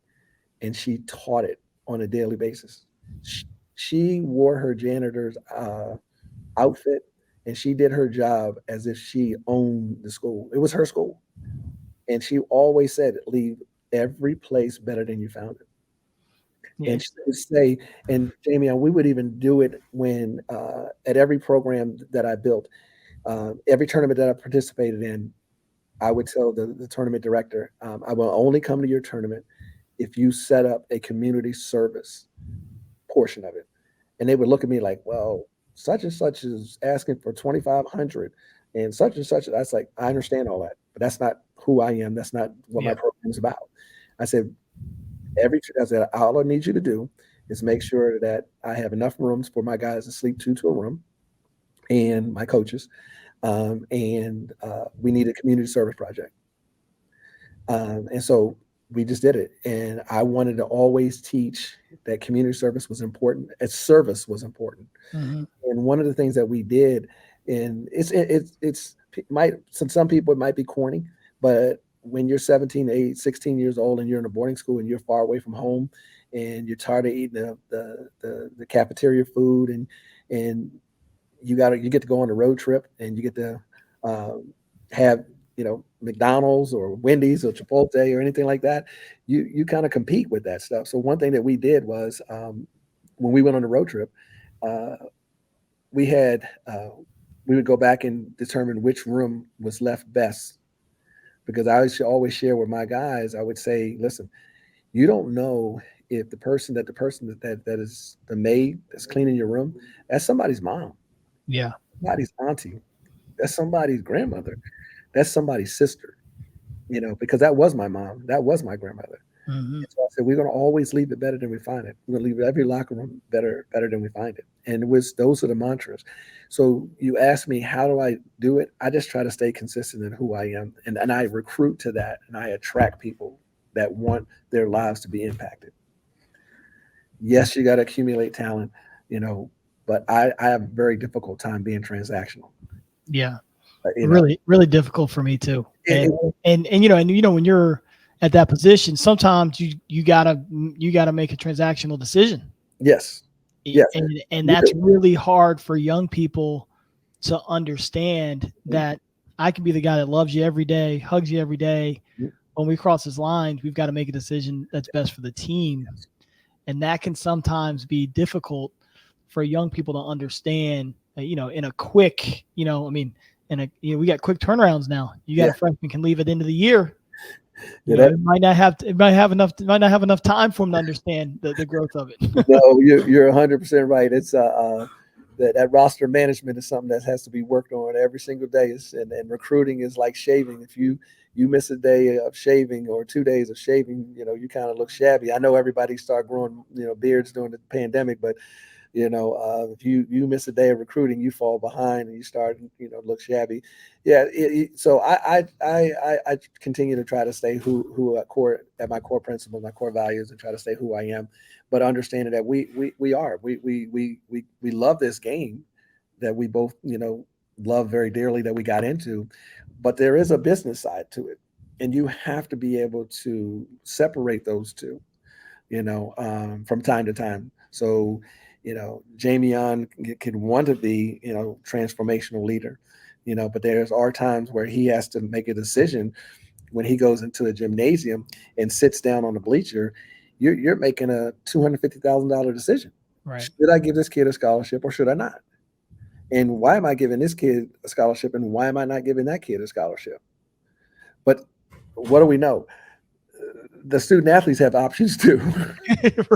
and she taught it on a daily basis. She, she wore her janitor's outfit, and she did her job as if she owned the school. It was her school. And she always said, leave every place better than you found it. And she Yes. would say, and Jamie, we would even do it when at every program that I built, every tournament that I participated in, I would tell the tournament director, I will only come to your tournament if you set up a community service portion of it. And they would look at me like, well, such and such is asking for 2,500 and such. That's like, I understand all that, but that's not who I am. That's not what my Yeah. program is about. I said, I said, all I need you to do is make sure that I have enough rooms for my guys to sleep to a room and my coaches. And we need a community service project. And so we just did it. And I wanted to always teach that community service was important, as service was important. Hmm. And one of the things that we did, and it's might some people it might be corny, but when you're 17, 8, 16 years old and you're in a boarding school and you're far away from home and you're tired of eating the cafeteria food and you get to go on a road trip and you get to have McDonald's or Wendy's or Chipotle or anything like that. You kind of compete with that stuff. So one thing that we did was when we went on the road trip, uh, we had we would go back and determine which room was left best because I always share with my guys. I would say, listen, you don't know if the person that is the maid that's cleaning your room, that's somebody's mom, Yeah. somebody's auntie, that's somebody's grandmother, that's somebody's sister, because that was my mom, that was my grandmother. Hmm. And so I said, we're going to always leave it better than we find it. We're going to leave every locker room better than we find it. And those are the mantras. So you ask me, how do I do it? I just try to stay consistent in who I am. And I recruit to that and I attract people that want their lives to be impacted. Yes, you got to accumulate talent, you know, but I have a very difficult time being transactional. Yeah. You know, Really, really difficult for me too. it, And when you're at that position, sometimes you gotta make a transactional decision. yes, yes, And you that's do. really hard for young people to understand that I can be the guy that loves you every day, hugs you every day. When we cross his lines, we've got to make a decision that's best for the team. And that can sometimes be difficult for young people to understand, in a quick, I mean, we got quick turnarounds now. You got Yeah, a freshman can leave at the end of the year. yeah. That, It might not have enough time for him to understand the growth of it. no, you're 100% right. It's that roster management is something that has to be worked on every single day. And recruiting is like shaving. If you miss a day of shaving or 2 days of shaving, you kind of look shabby. I know everybody started growing beards during the pandemic, but if you miss a day of recruiting, you fall behind and you start look shabby. Yeah, so I continue to try to stay who at my core principles, my core values, and try to stay who I am, but understanding that we love this game that we both love very dearly that we got into, but there is a business side to it, and you have to be able to separate those two from time to time. So, Jamion could want to be, transformational leader, but there's are times where he has to make a decision when he goes into a gymnasium and sits down on the bleacher. You're making a $250,000 decision. Right. Should I give this kid a scholarship or should I not? And why am I giving this kid a scholarship and why am I not giving that kid a scholarship? But what do we know? The student athletes have options too.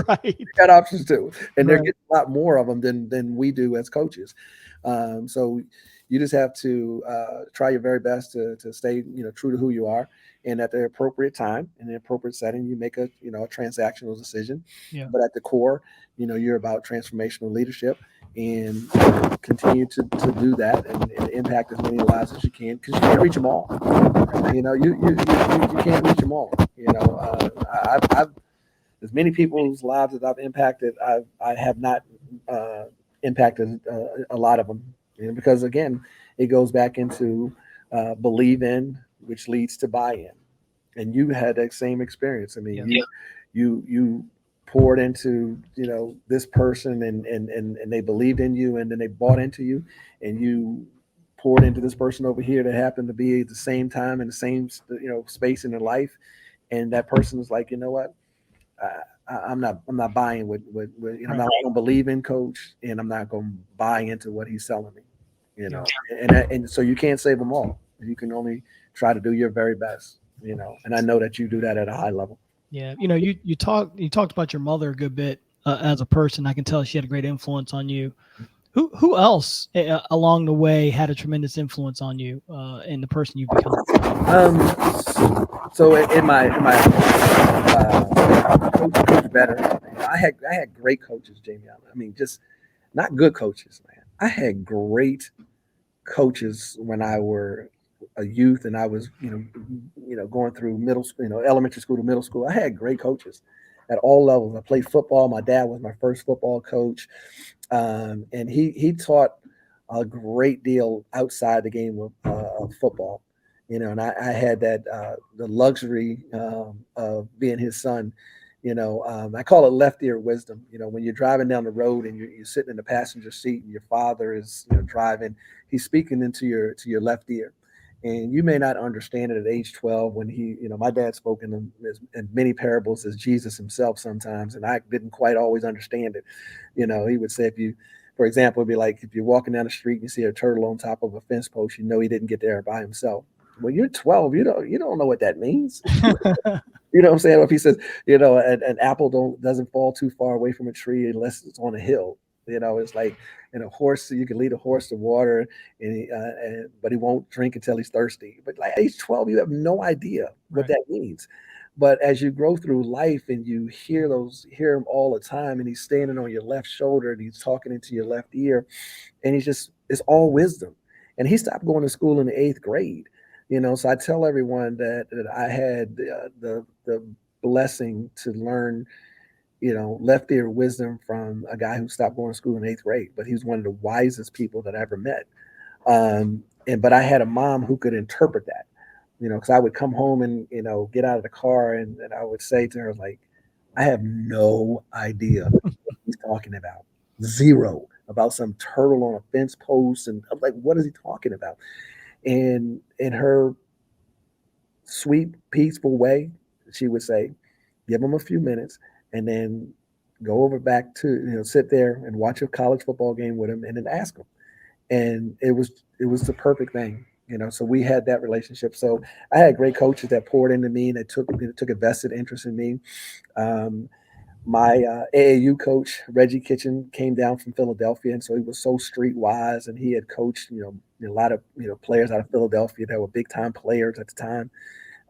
Right. Got options too, and they're Right. getting a lot more of them than we do as coaches. So you just have to try your very best to stay true to who you are, and at the appropriate time in the appropriate setting, you make a a transactional decision. Yeah. But at the core, you're about transformational leadership and continue to do that and impact as many lives as you can because you can't reach them all. You can't reach them all. I've as many people's lives that I've impacted, I have not impacted a lot of them, because again, it goes back into believe in, which leads to buy in, and you had that same experience. I mean, Yeah. you poured into this person and they believed in you and then they bought into you and you poured into this person over here that happened to be at the same time in the same space in their life, and that person was like, you know what, I'm not buying I'm Right. not going to believe in coach, and I'm not going to buy into what he's selling me, Yeah. and so you can't save them all. You can only try to do your very best, and I know that you do that at a high level. Yeah. You talked about your mother a good bit as a person. I can tell she had a great influence on you. Who else along the way had a tremendous influence on you in the person you've become? Um, so in my coach better, I had great coaches, Jamie. I mean, just not good coaches, man. I had great coaches when I were a youth and I was, going through middle school, elementary school to middle school. I had great coaches at all levels. I played football. My dad was my first football coach, and he taught a great deal outside the game of football. And I had that the luxury of being his son. I call it left ear wisdom. When you're driving down the road and you're sitting in the passenger seat and your father is driving, he's speaking into your left ear, and you may not understand it at age 12 when my dad spoke in many parables as Jesus himself sometimes, and I didn't quite always understand it. He would say, for example, it'd be like if you're walking down the street and you see a turtle on top of a fence post, he didn't get there by himself. When you're 12, you don't know what that means. You know what I'm saying? Or if he says, an apple doesn't fall too far away from a tree unless it's on a hill. It's like a horse. You can lead a horse to water, but he won't drink until he's thirsty. But like age 12, you have no idea what Right. that means. But as you grow through life and you hear him all the time, and he's standing on your left shoulder and he's talking into your left ear, and it's all wisdom. And he stopped going to school in the eighth grade. So I tell everyone that I had the blessing to learn, left ear wisdom from a guy who stopped going to school in eighth grade, but he was one of the wisest people that I ever met. But I had a mom who could interpret that, because I would come home and get out of the car and I would say to her like, I have no idea what he's talking about, zero, about some turtle on a fence post, and I'm like, what is he talking about? And in her sweet, peaceful way, she would say, give him a few minutes and then go over back to, sit there and watch a college football game with him and then ask him. And it was the perfect thing. So we had that relationship. So I had great coaches that poured into me and that took a vested interest in me. Um, my AAU coach, Reggie Kitchen, came down from Philadelphia, and so he was so streetwise, and he had coached, a lot of players out of Philadelphia that were big time players at the time.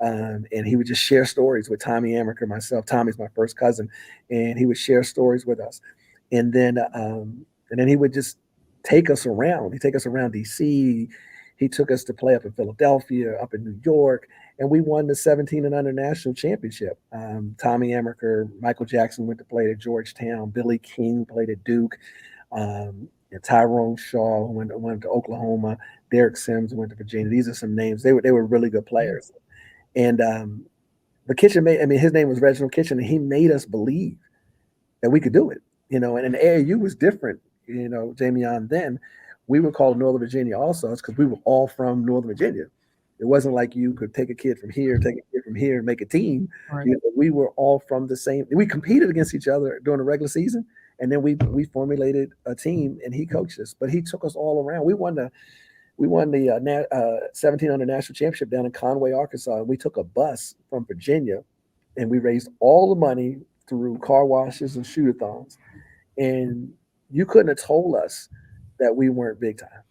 And he would just share stories with Tommy Amaker, myself. Tommy's my first cousin, and he would share stories with us. And then he would just take us around. He'd take us around DC. He took us to play up in Philadelphia, up in New York, and we won the 17 and under national championship. Tommy Amaker, Michael Jackson went to play at Georgetown. Billy King played at Duke. Tyrone Shaw went to Oklahoma. Derek Sims went to Virginia. These are some names. They were really good players. And but Kitchen his name was Reginald Kitchen, and he made us believe that we could do it. And AAU was different, Jamion, then. We were called Northern Virginia All-Stars because we were all from Northern Virginia. It wasn't like you could take a kid from here, take a kid from here, and make a team. Right. We were all from the same. We competed against each other during the regular season, and then we formulated a team, and he coached us. But he took us all around. We won the 1700 national championship down in Conway, Arkansas. And we took a bus from Virginia, and we raised all the money through car washes and shoot-a-thons. And you couldn't have told us that we weren't big time.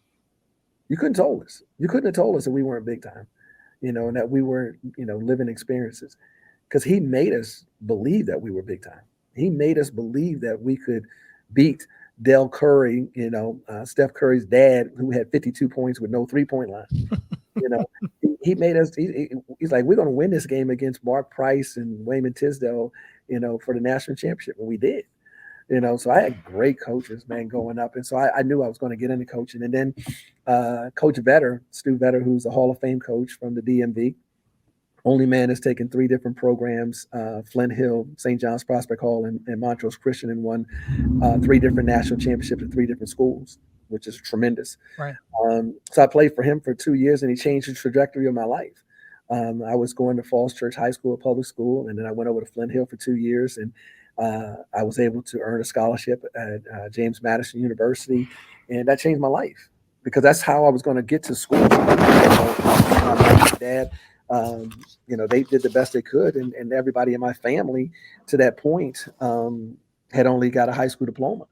You couldn't told us. You couldn't have told us that we weren't big time, and that we weren't, living experiences. Because he made us believe that we were big time. He made us believe that we could beat Del Curry, Steph Curry's dad, who had 52 points with no 3-point line. He made us. He's like, we're going to win this game against Mark Price and Wayman Tisdale, for the national championship, and we did. So I had great coaches, man, going up, and so I knew I was going to get into coaching. And then Coach Vetter, Stu Vetter, who's a Hall of Fame coach from the DMV, only man has taken 3 different programs, Flint Hill, St. John's Prospect Hall, and Montrose Christian, and won 3 different national championships at 3 different schools. which is tremendous. Right. So I played for him for 2 years, and he changed the trajectory of my life. I was going to Falls Church High School, a public school, and then I went over to Flint Hill for 2 years, and I was able to earn a scholarship at James Madison University, and that changed my life because that's how I was going to get to school. My mom and dad, they did the best they could, and everybody in my family to that point had only got a high school diploma.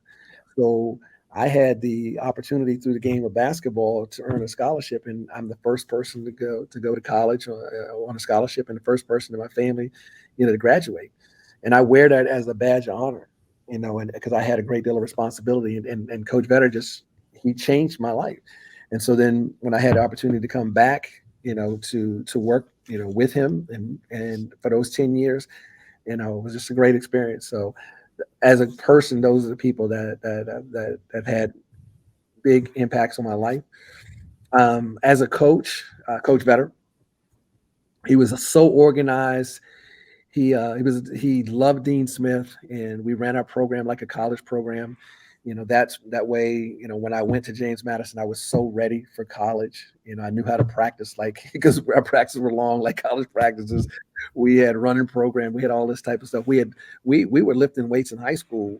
So I had the opportunity through the game of basketball to earn a scholarship, and I'm the first person to go to college on a scholarship, and the first person in my family, to graduate. And I wear that as a badge of honor, and because I had a great deal of responsibility, and Coach Vetter he changed my life. And so then when I had the opportunity to come back, to work, with him and for those 10 years, it was just a great experience. So as a person, those are the people that have had big impacts on my life. As a coach, Coach Vetter, he was so organized. He loved Dean Smith, and we ran our program like a college program. That's that way. When I went to James Madison, I was so ready for college. I knew how to practice because our practices were long, like college practices. We had running program. We had all this type of stuff. We were lifting weights in high school.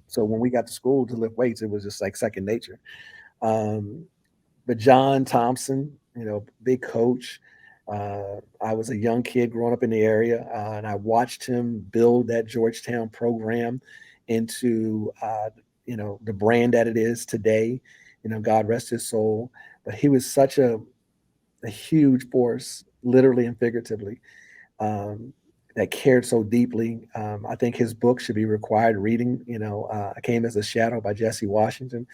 So when we got to school to lift weights, it was just like second nature. But John Thompson, big coach. I was a young kid growing up in the area, and I watched him build that Georgetown program into, the brand that it is today. God rest his soul. But he was such a huge force, literally and figuratively, that cared so deeply. I think his book should be required reading. I Came as a Shadow by Jesse Washington.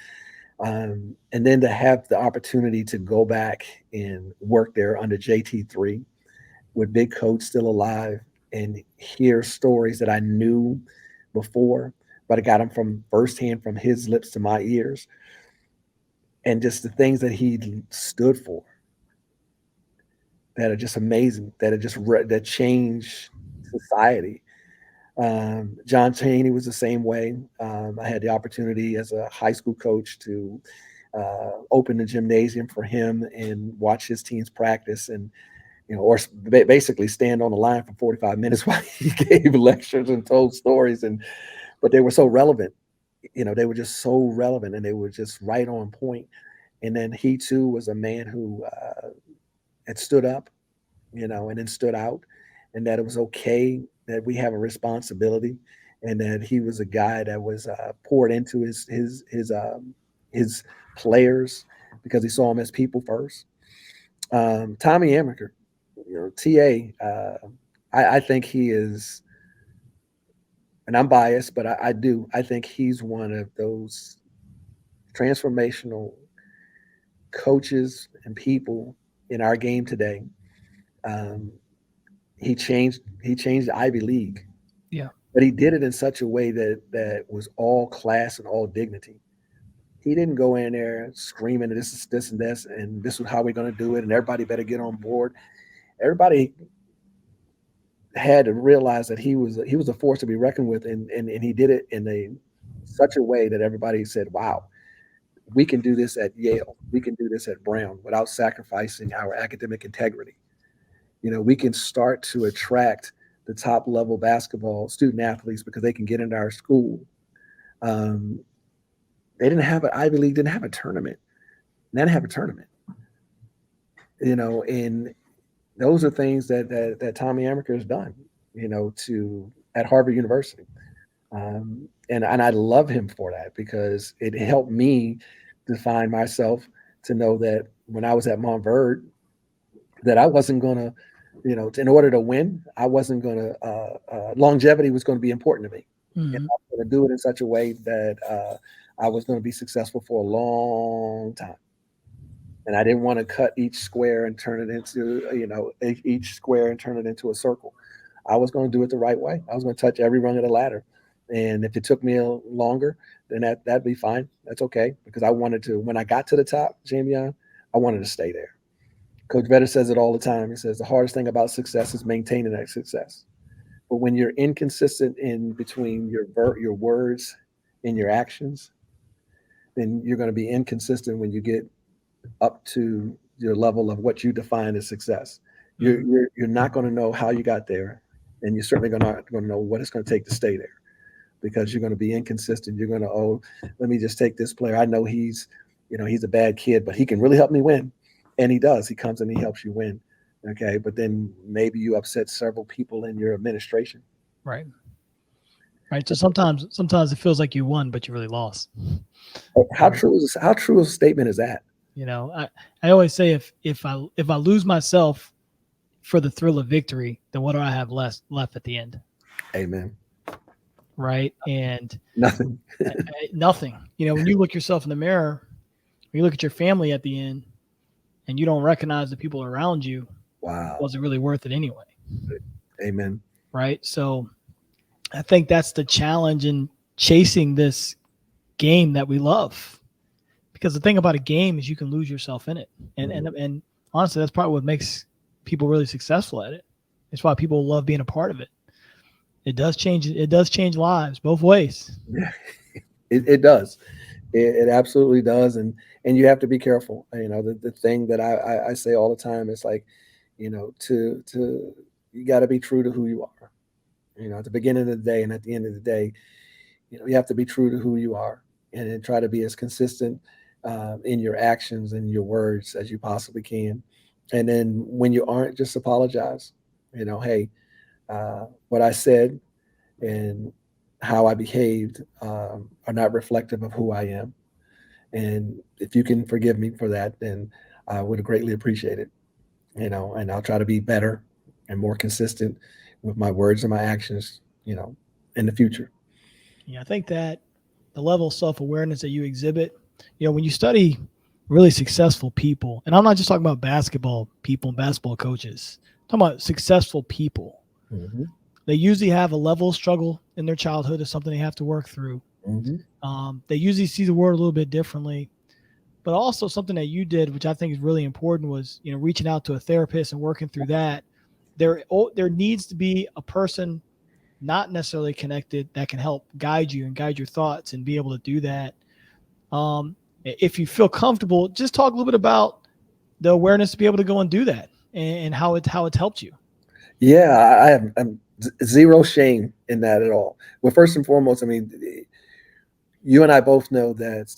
And then to have the opportunity to go back and work there under JT3 with Big Coach still alive and hear stories that I knew before, but I got them from firsthand from his lips to my ears, and just the things that he stood for that are just amazing, that are that change society. John Chaney was the same way. I had the opportunity as a high school coach to open the gymnasium for him and watch his teams practice, and or basically stand on the line for 45 minutes while he gave lectures and told stories. But they were so relevant. They were just so relevant, and they were just right on point. And then he too was a man who had stood up, and then stood out, and that it was okay that we have a responsibility, and that he was a guy that was poured into his players because he saw them as people first. Tommy Amaker, TA, I think he is, and I'm biased, but I think he's one of those transformational coaches and people in our game today. Um, he changed the Ivy League, Yeah. but he did it in such a way that was all class and all dignity. He didn't go in there screaming this is this and this and this is how we're going to do it and everybody better get on board. Everybody had to realize that he was a force to be reckoned with, and he did it in a such a way that everybody said, "Wow, we can do this at Yale, we can do this at Brown without sacrificing our academic integrity." We can start to attract the top level basketball student athletes because they can get into our school. Um, they didn't have an Ivy League, didn't have a tournament. They didn't have a tournament. And those are things that Tommy Amaker has done. To at Harvard University, and I love him for that because it helped me define myself to know that when I was at Montverde, that I wasn't going to, in order to win, I wasn't going to, longevity was going to be important to me. And Mm-hmm. I was going to do it in such a way that I was going to be successful for a long time. And I didn't want to cut each square and turn it into, each square and turn it into a circle. I was going to do it the right way. I was going to touch every rung of the ladder. And if it took me longer, then that'd be fine. That's okay. Because I wanted to, when I got to the top, Jamion, I wanted to stay there. Coach Vetter says it all the time. He says the hardest thing about success is maintaining that success. But when you're inconsistent in between your words and your actions, then you're going to be inconsistent when you get up to your level of what you define as success. You're not going to know how you got there, and you're certainly not going to know what it's going to take to stay there, because you're going to be inconsistent. You're going to, oh, let me just take this player. I know he's a bad kid, but he can really help me win, and he does. He comes and he helps you win. Okay, but then maybe you upset several people in your administration. Right. Right. So sometimes it feels like you won, but you really lost. How true is a statement is that? I always say if I lose myself for the thrill of victory, then what do I have left at the end? Amen. Right. And Nothing. nothing. When you look yourself in the mirror, when you look at your family at the end, and you don't recognize the people around you, Wow. was it really worth it anyway? Amen. Right. So I think that's the challenge in chasing this game that we love. Because the thing about a game is you can lose yourself in it. And honestly, that's probably what makes people really successful at it. It's why people love being a part of it. It does change lives both ways. Yeah, it does. It absolutely does. And you have to be careful. The thing that I say all the time is like, to you got to be true to who you are. At the beginning of the day and at the end of the day, you have to be true to who you are, and then try to be as consistent in your actions and your words as you possibly can. And then when you aren't, just apologize. Hey, what I said and how I behaved are not reflective of who I am. And if you can forgive me for that, then I would greatly appreciate it. And I'll try to be better and more consistent with my words and my actions, in the future. Yeah, I think that the level of self-awareness that you exhibit, when you study really successful people, and I'm not just talking about basketball people and basketball coaches, I'm talking about successful people. Mm-hmm. They usually have a level of struggle in their childhood of something they have to work through. Mm-hmm. They usually see the world a little bit differently. But also something that you did, which I think is really important, was reaching out to a therapist and working through that. There needs to be a person not necessarily connected that can help guide you and guide your thoughts and be able to do that. If you feel comfortable, just talk a little bit about the awareness to be able to go and do that and how it's helped you. Yeah, I'm zero shame in that at all. Well, first and foremost, I mean, you and I both know that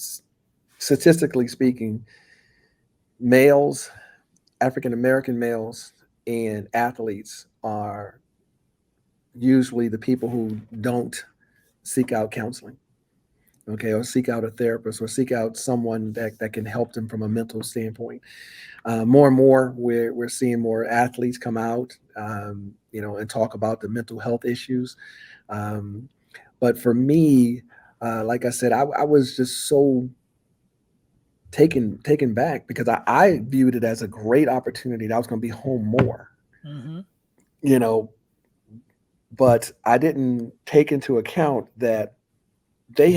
statistically speaking, males, African American males, and athletes are usually the people who don't seek out counseling, okay, or seek out a therapist, or seek out someone that can help them from a mental standpoint. More and more, we're seeing more athletes come out, and talk about the mental health issues. But for me, like I said, I was just so taken back, because I viewed it as a great opportunity that I was going to be home more, Mm-hmm. you know, but I didn't take into account that they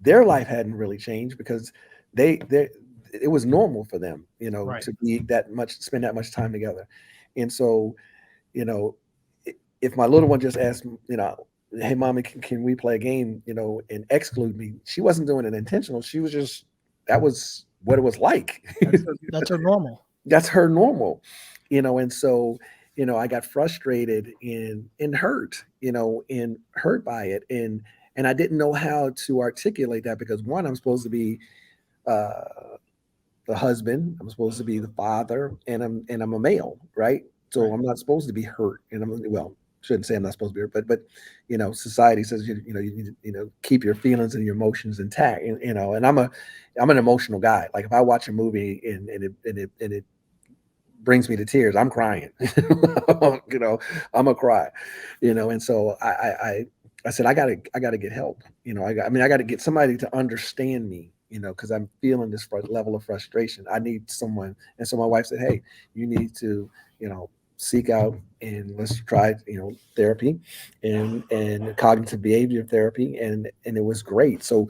their life hadn't really changed, because they it was normal for them, Right. to spend that much time together. And so, you know, if my little one just asked, hey, mommy, can we play a game, and exclude me, she wasn't doing it intentional. She was just, that was what it was like. That's her normal. That's her normal, and so, I got frustrated and hurt, and hurt by it. And I didn't know how to articulate that, because one, I'm supposed to be uh, the husband, I'm supposed to be the father, and I'm a male, right? So Right. I'm not supposed to be hurt, and shouldn't say I'm not supposed to be hurt, but society says you need to, keep your feelings and your emotions intact, and I'm an emotional guy. Like, if I watch a movie and it brings me to tears, I'm crying. I'm a cry, and so I said, I gotta get help. I gotta get somebody to understand me, because I'm feeling this level of frustration. I need someone. And so my wife said, hey, you need to, seek out, and let's try, therapy and cognitive behavior therapy. And it was great. So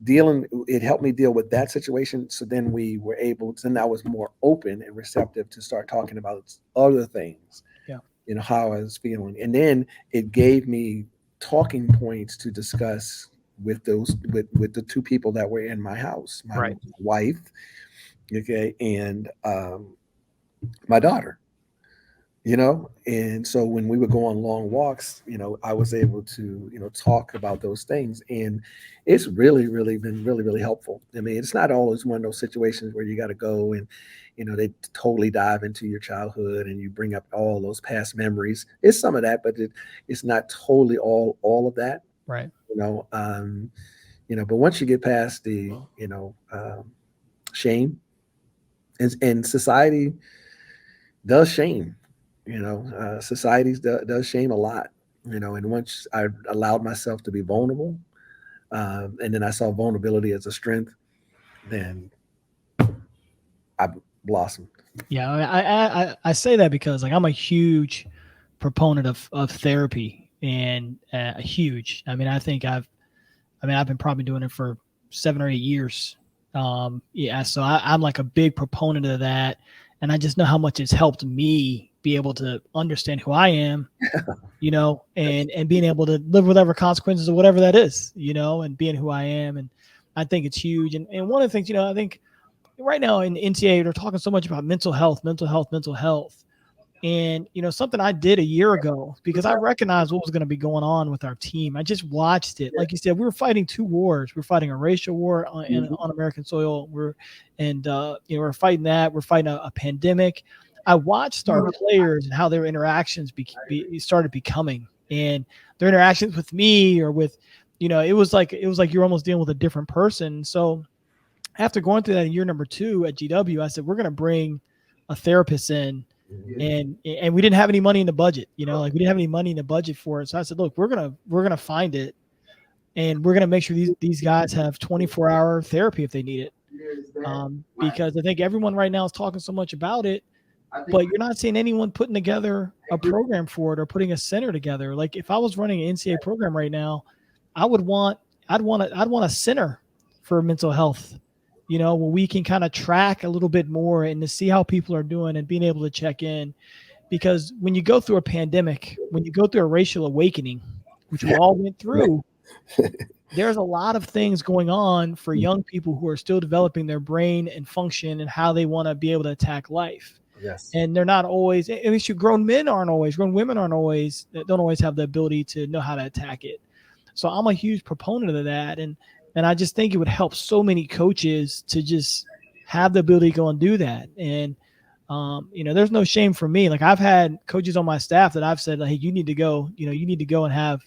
it helped me deal with that situation. So then we were able to, then I was more open and receptive to start talking about other things, Yeah. how I was feeling. And then it gave me talking points to discuss with the two people that were in my house, my Right. wife, okay, and my daughter. And so when we would go on long walks, I was able to talk about those things, and it's really been really helpful. I mean, it's not always one of those situations where you got to go and they totally dive into your childhood and you bring up all those past memories. It's some of that, but it's not totally all of that. Right. But once you get past the shame, and society does shame. Society does shame a lot. And once I allowed myself to be vulnerable, and then I saw vulnerability as a strength, then I blossomed. Yeah, I say that because like I'm a huge proponent of therapy, and huge. I mean, I've been probably doing it for 7 or 8 years. Yeah, so I'm like a big proponent of that, and I just know how much it's helped me be able to understand who I am, and being able to live with whatever consequences of whatever that is, and being who I am, and I think it's huge. And one of the things, I think right now in NCAA they're talking so much about mental health, and something I did a year ago because I recognized what was going to be going on with our team. I just watched it. Like you said, we were fighting two wars. We're fighting a racial war on American soil. We're fighting that. We're fighting a pandemic. I watched our players and how their interactions started becoming, and their interactions with me or with, it was like you're almost dealing with a different person. So after going through that in year number 2 at GW, I said, we're going to bring a therapist in, and we didn't have any money in the budget, like we didn't have any money in the budget for it. So I said, look, we're going to find it, and we're going to make sure these guys have 24-hour therapy if they need it. Because I think everyone right now is talking so much about it, but you're not seeing anyone putting together a program for it or putting a center together. Like if I was running an NCAA program right now, I'd want a center for mental health, where we can kind of track a little bit more and to see how people are doing and being able to check in. Because when you go through a pandemic, when you go through a racial awakening, which we all went through, there's a lot of things going on for young people who are still developing their brain and function and how they want to be able to attack life. Yes. And they're not always, at least grown women aren't always, don't always have the ability to know how to attack it. So I'm a huge proponent of that. And I just think it would help so many coaches to just have the ability to go and do that. And, there's no shame for me. Like I've had coaches on my staff that I've said, like, hey, you need to go and have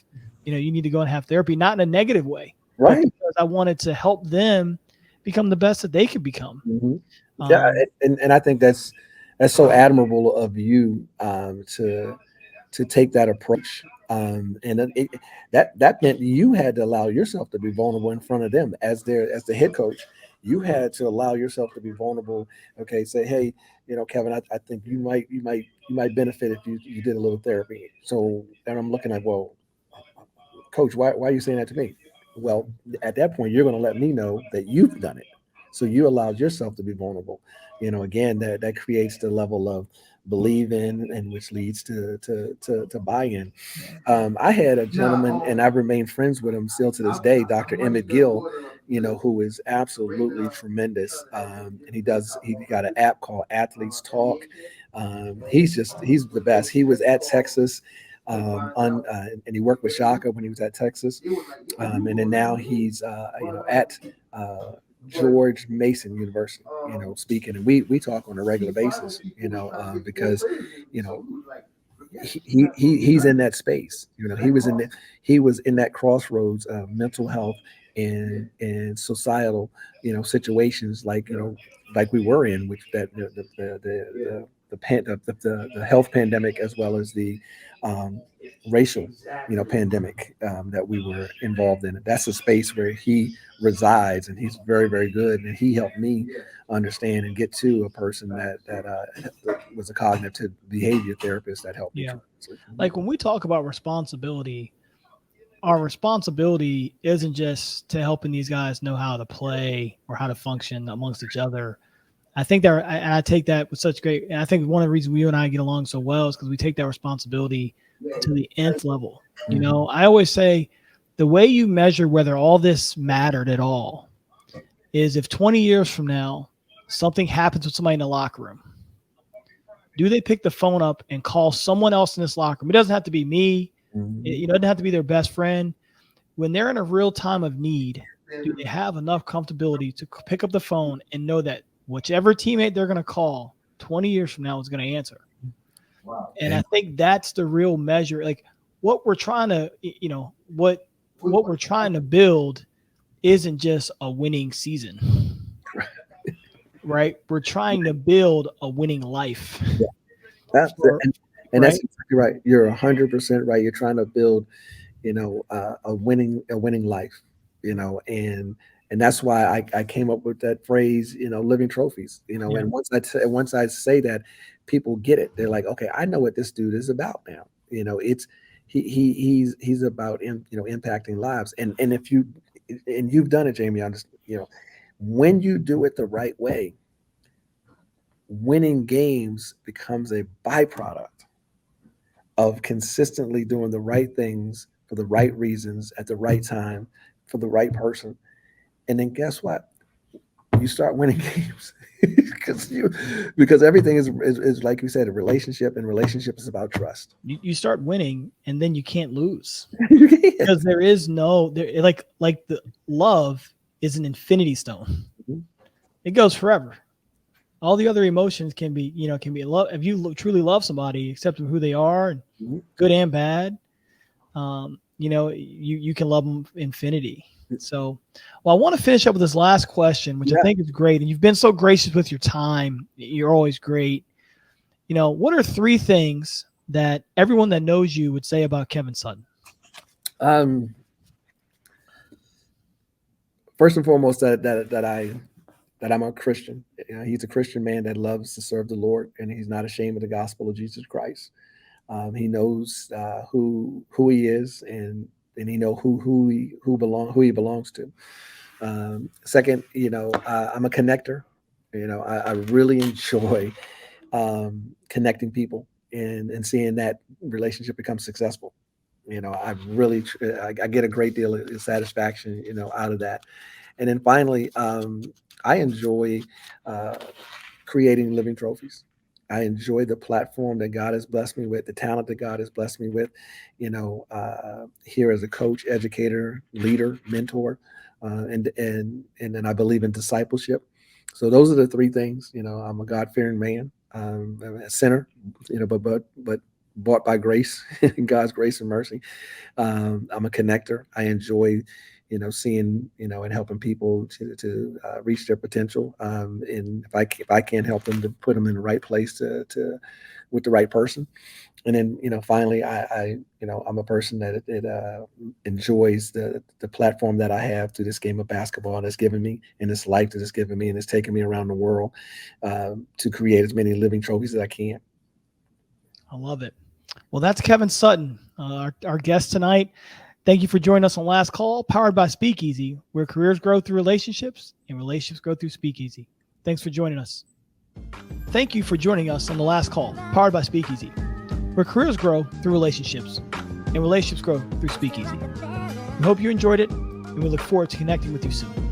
therapy, not in a negative way, right? Because I wanted to help them become the best that they could become. Mm-hmm. Yeah. And I think that's so admirable of you, to take that approach. And that meant you had to allow yourself to be vulnerable in front of them as the head coach. You had to allow yourself to be vulnerable. Okay, say, hey, Kevin, I think you might benefit if you did a little therapy. So, and I'm looking at, well, Coach, why are you saying that to me? Well, at that point, you're going to let me know that you've done it. So you allowed yourself to be vulnerable. Again, that creates the level of believe in, and which leads to buy-in. I had a gentleman, and I've remained friends with him still to this day, Dr. Emmett Gill, who is absolutely tremendous. And he got an app called Athletes Talk. He's the best. He was at Texas, and he worked with Shaka when he was at Texas. And then now he's at George Mason University, speaking, and we talk on a regular basis, because he's in that space. He was in that crossroads of mental health and societal situations like we were in, which that the health pandemic, as well as the racial pandemic that we were involved in. That's a space where he resides, and he's very, very good, and he helped me understand and get to a person that was a cognitive behavior therapist that helped me. Like when we talk about responsibility, our responsibility isn't just to helping these guys know how to play or how to function amongst each other. I think that, and I take that with such great, and I think one of the reasons you and I get along so well is because we take that responsibility to the nth level. I always say, the way you measure whether all this mattered at all is if 20 years from now, something happens with somebody in the locker room. Do they pick the phone up and call someone else in this locker room? It doesn't have to be me. It doesn't have to be their best friend. When they're in a real time of need, do they have enough comfortability to pick up the phone and know that whichever teammate they're going to call 20 years from now is going to answer? Wow. And I think that's the real measure. Like what we're trying to, what we're trying to build isn't just a winning season, right? We're trying to build a winning life. Yeah. That's that's exactly right. You're 100% right. You're trying to build, a winning life, and that's why I came up with that phrase, living trophies, And once I say that, people get it. They're like, okay, I know what this dude is about now. It's he's about impacting lives. And if you've done it, Jamion, when you do it the right way, winning games becomes a byproduct of consistently doing the right things for the right reasons at the right time for the right person. And then guess what? You start winning games because everything is like you said, a relationship, and relationship is about trust. You start winning, and then you can't lose because there is like the love is an infinity stone. Mm-hmm. It goes forever. All the other emotions can be love. If you truly love somebody, accept them who they are, and mm-hmm. good and bad, you can love them infinity. So, well, I want to finish up with this last question, which I think is great. And you've been so gracious with your time. You're always great. What are 3 things that everyone that knows you would say about Kevin Sutton? First and foremost, that I'm a Christian. He's a Christian man that loves to serve the Lord, and he's not ashamed of the gospel of Jesus Christ. He knows who he is, and he knows who he belongs to. Second, I'm a connector. I really enjoy connecting people and seeing that relationship become successful. I get a great deal of satisfaction, out of that. And then finally, I enjoy creating living trophies. I enjoy the platform that God has blessed me with, the talent that God has blessed me with, here as a coach, educator, leader, mentor, and then I believe in discipleship. So those are the 3 things. I'm a God-fearing man, I'm a sinner, but bought by grace, God's grace and mercy. I'm a connector. I enjoy, seeing, and helping people to reach their potential. And if I can't help them, to put them in the right place with the right person. And then, finally, I'm a person that enjoys the platform that I have through this game of basketball that's given me, and this life that it's given me, and it's taken me around the world to create as many living trophies as I can. I love it. Well, that's Kevin Sutton, our guest tonight. Thank you for joining us on Last Call, powered by Speakeasy, where careers grow through relationships and relationships grow through Speakeasy. Thanks for joining us. Thank you for joining us on The Last Call, powered by Speakeasy, where careers grow through relationships and relationships grow through Speakeasy. We hope you enjoyed it, and we look forward to connecting with you soon.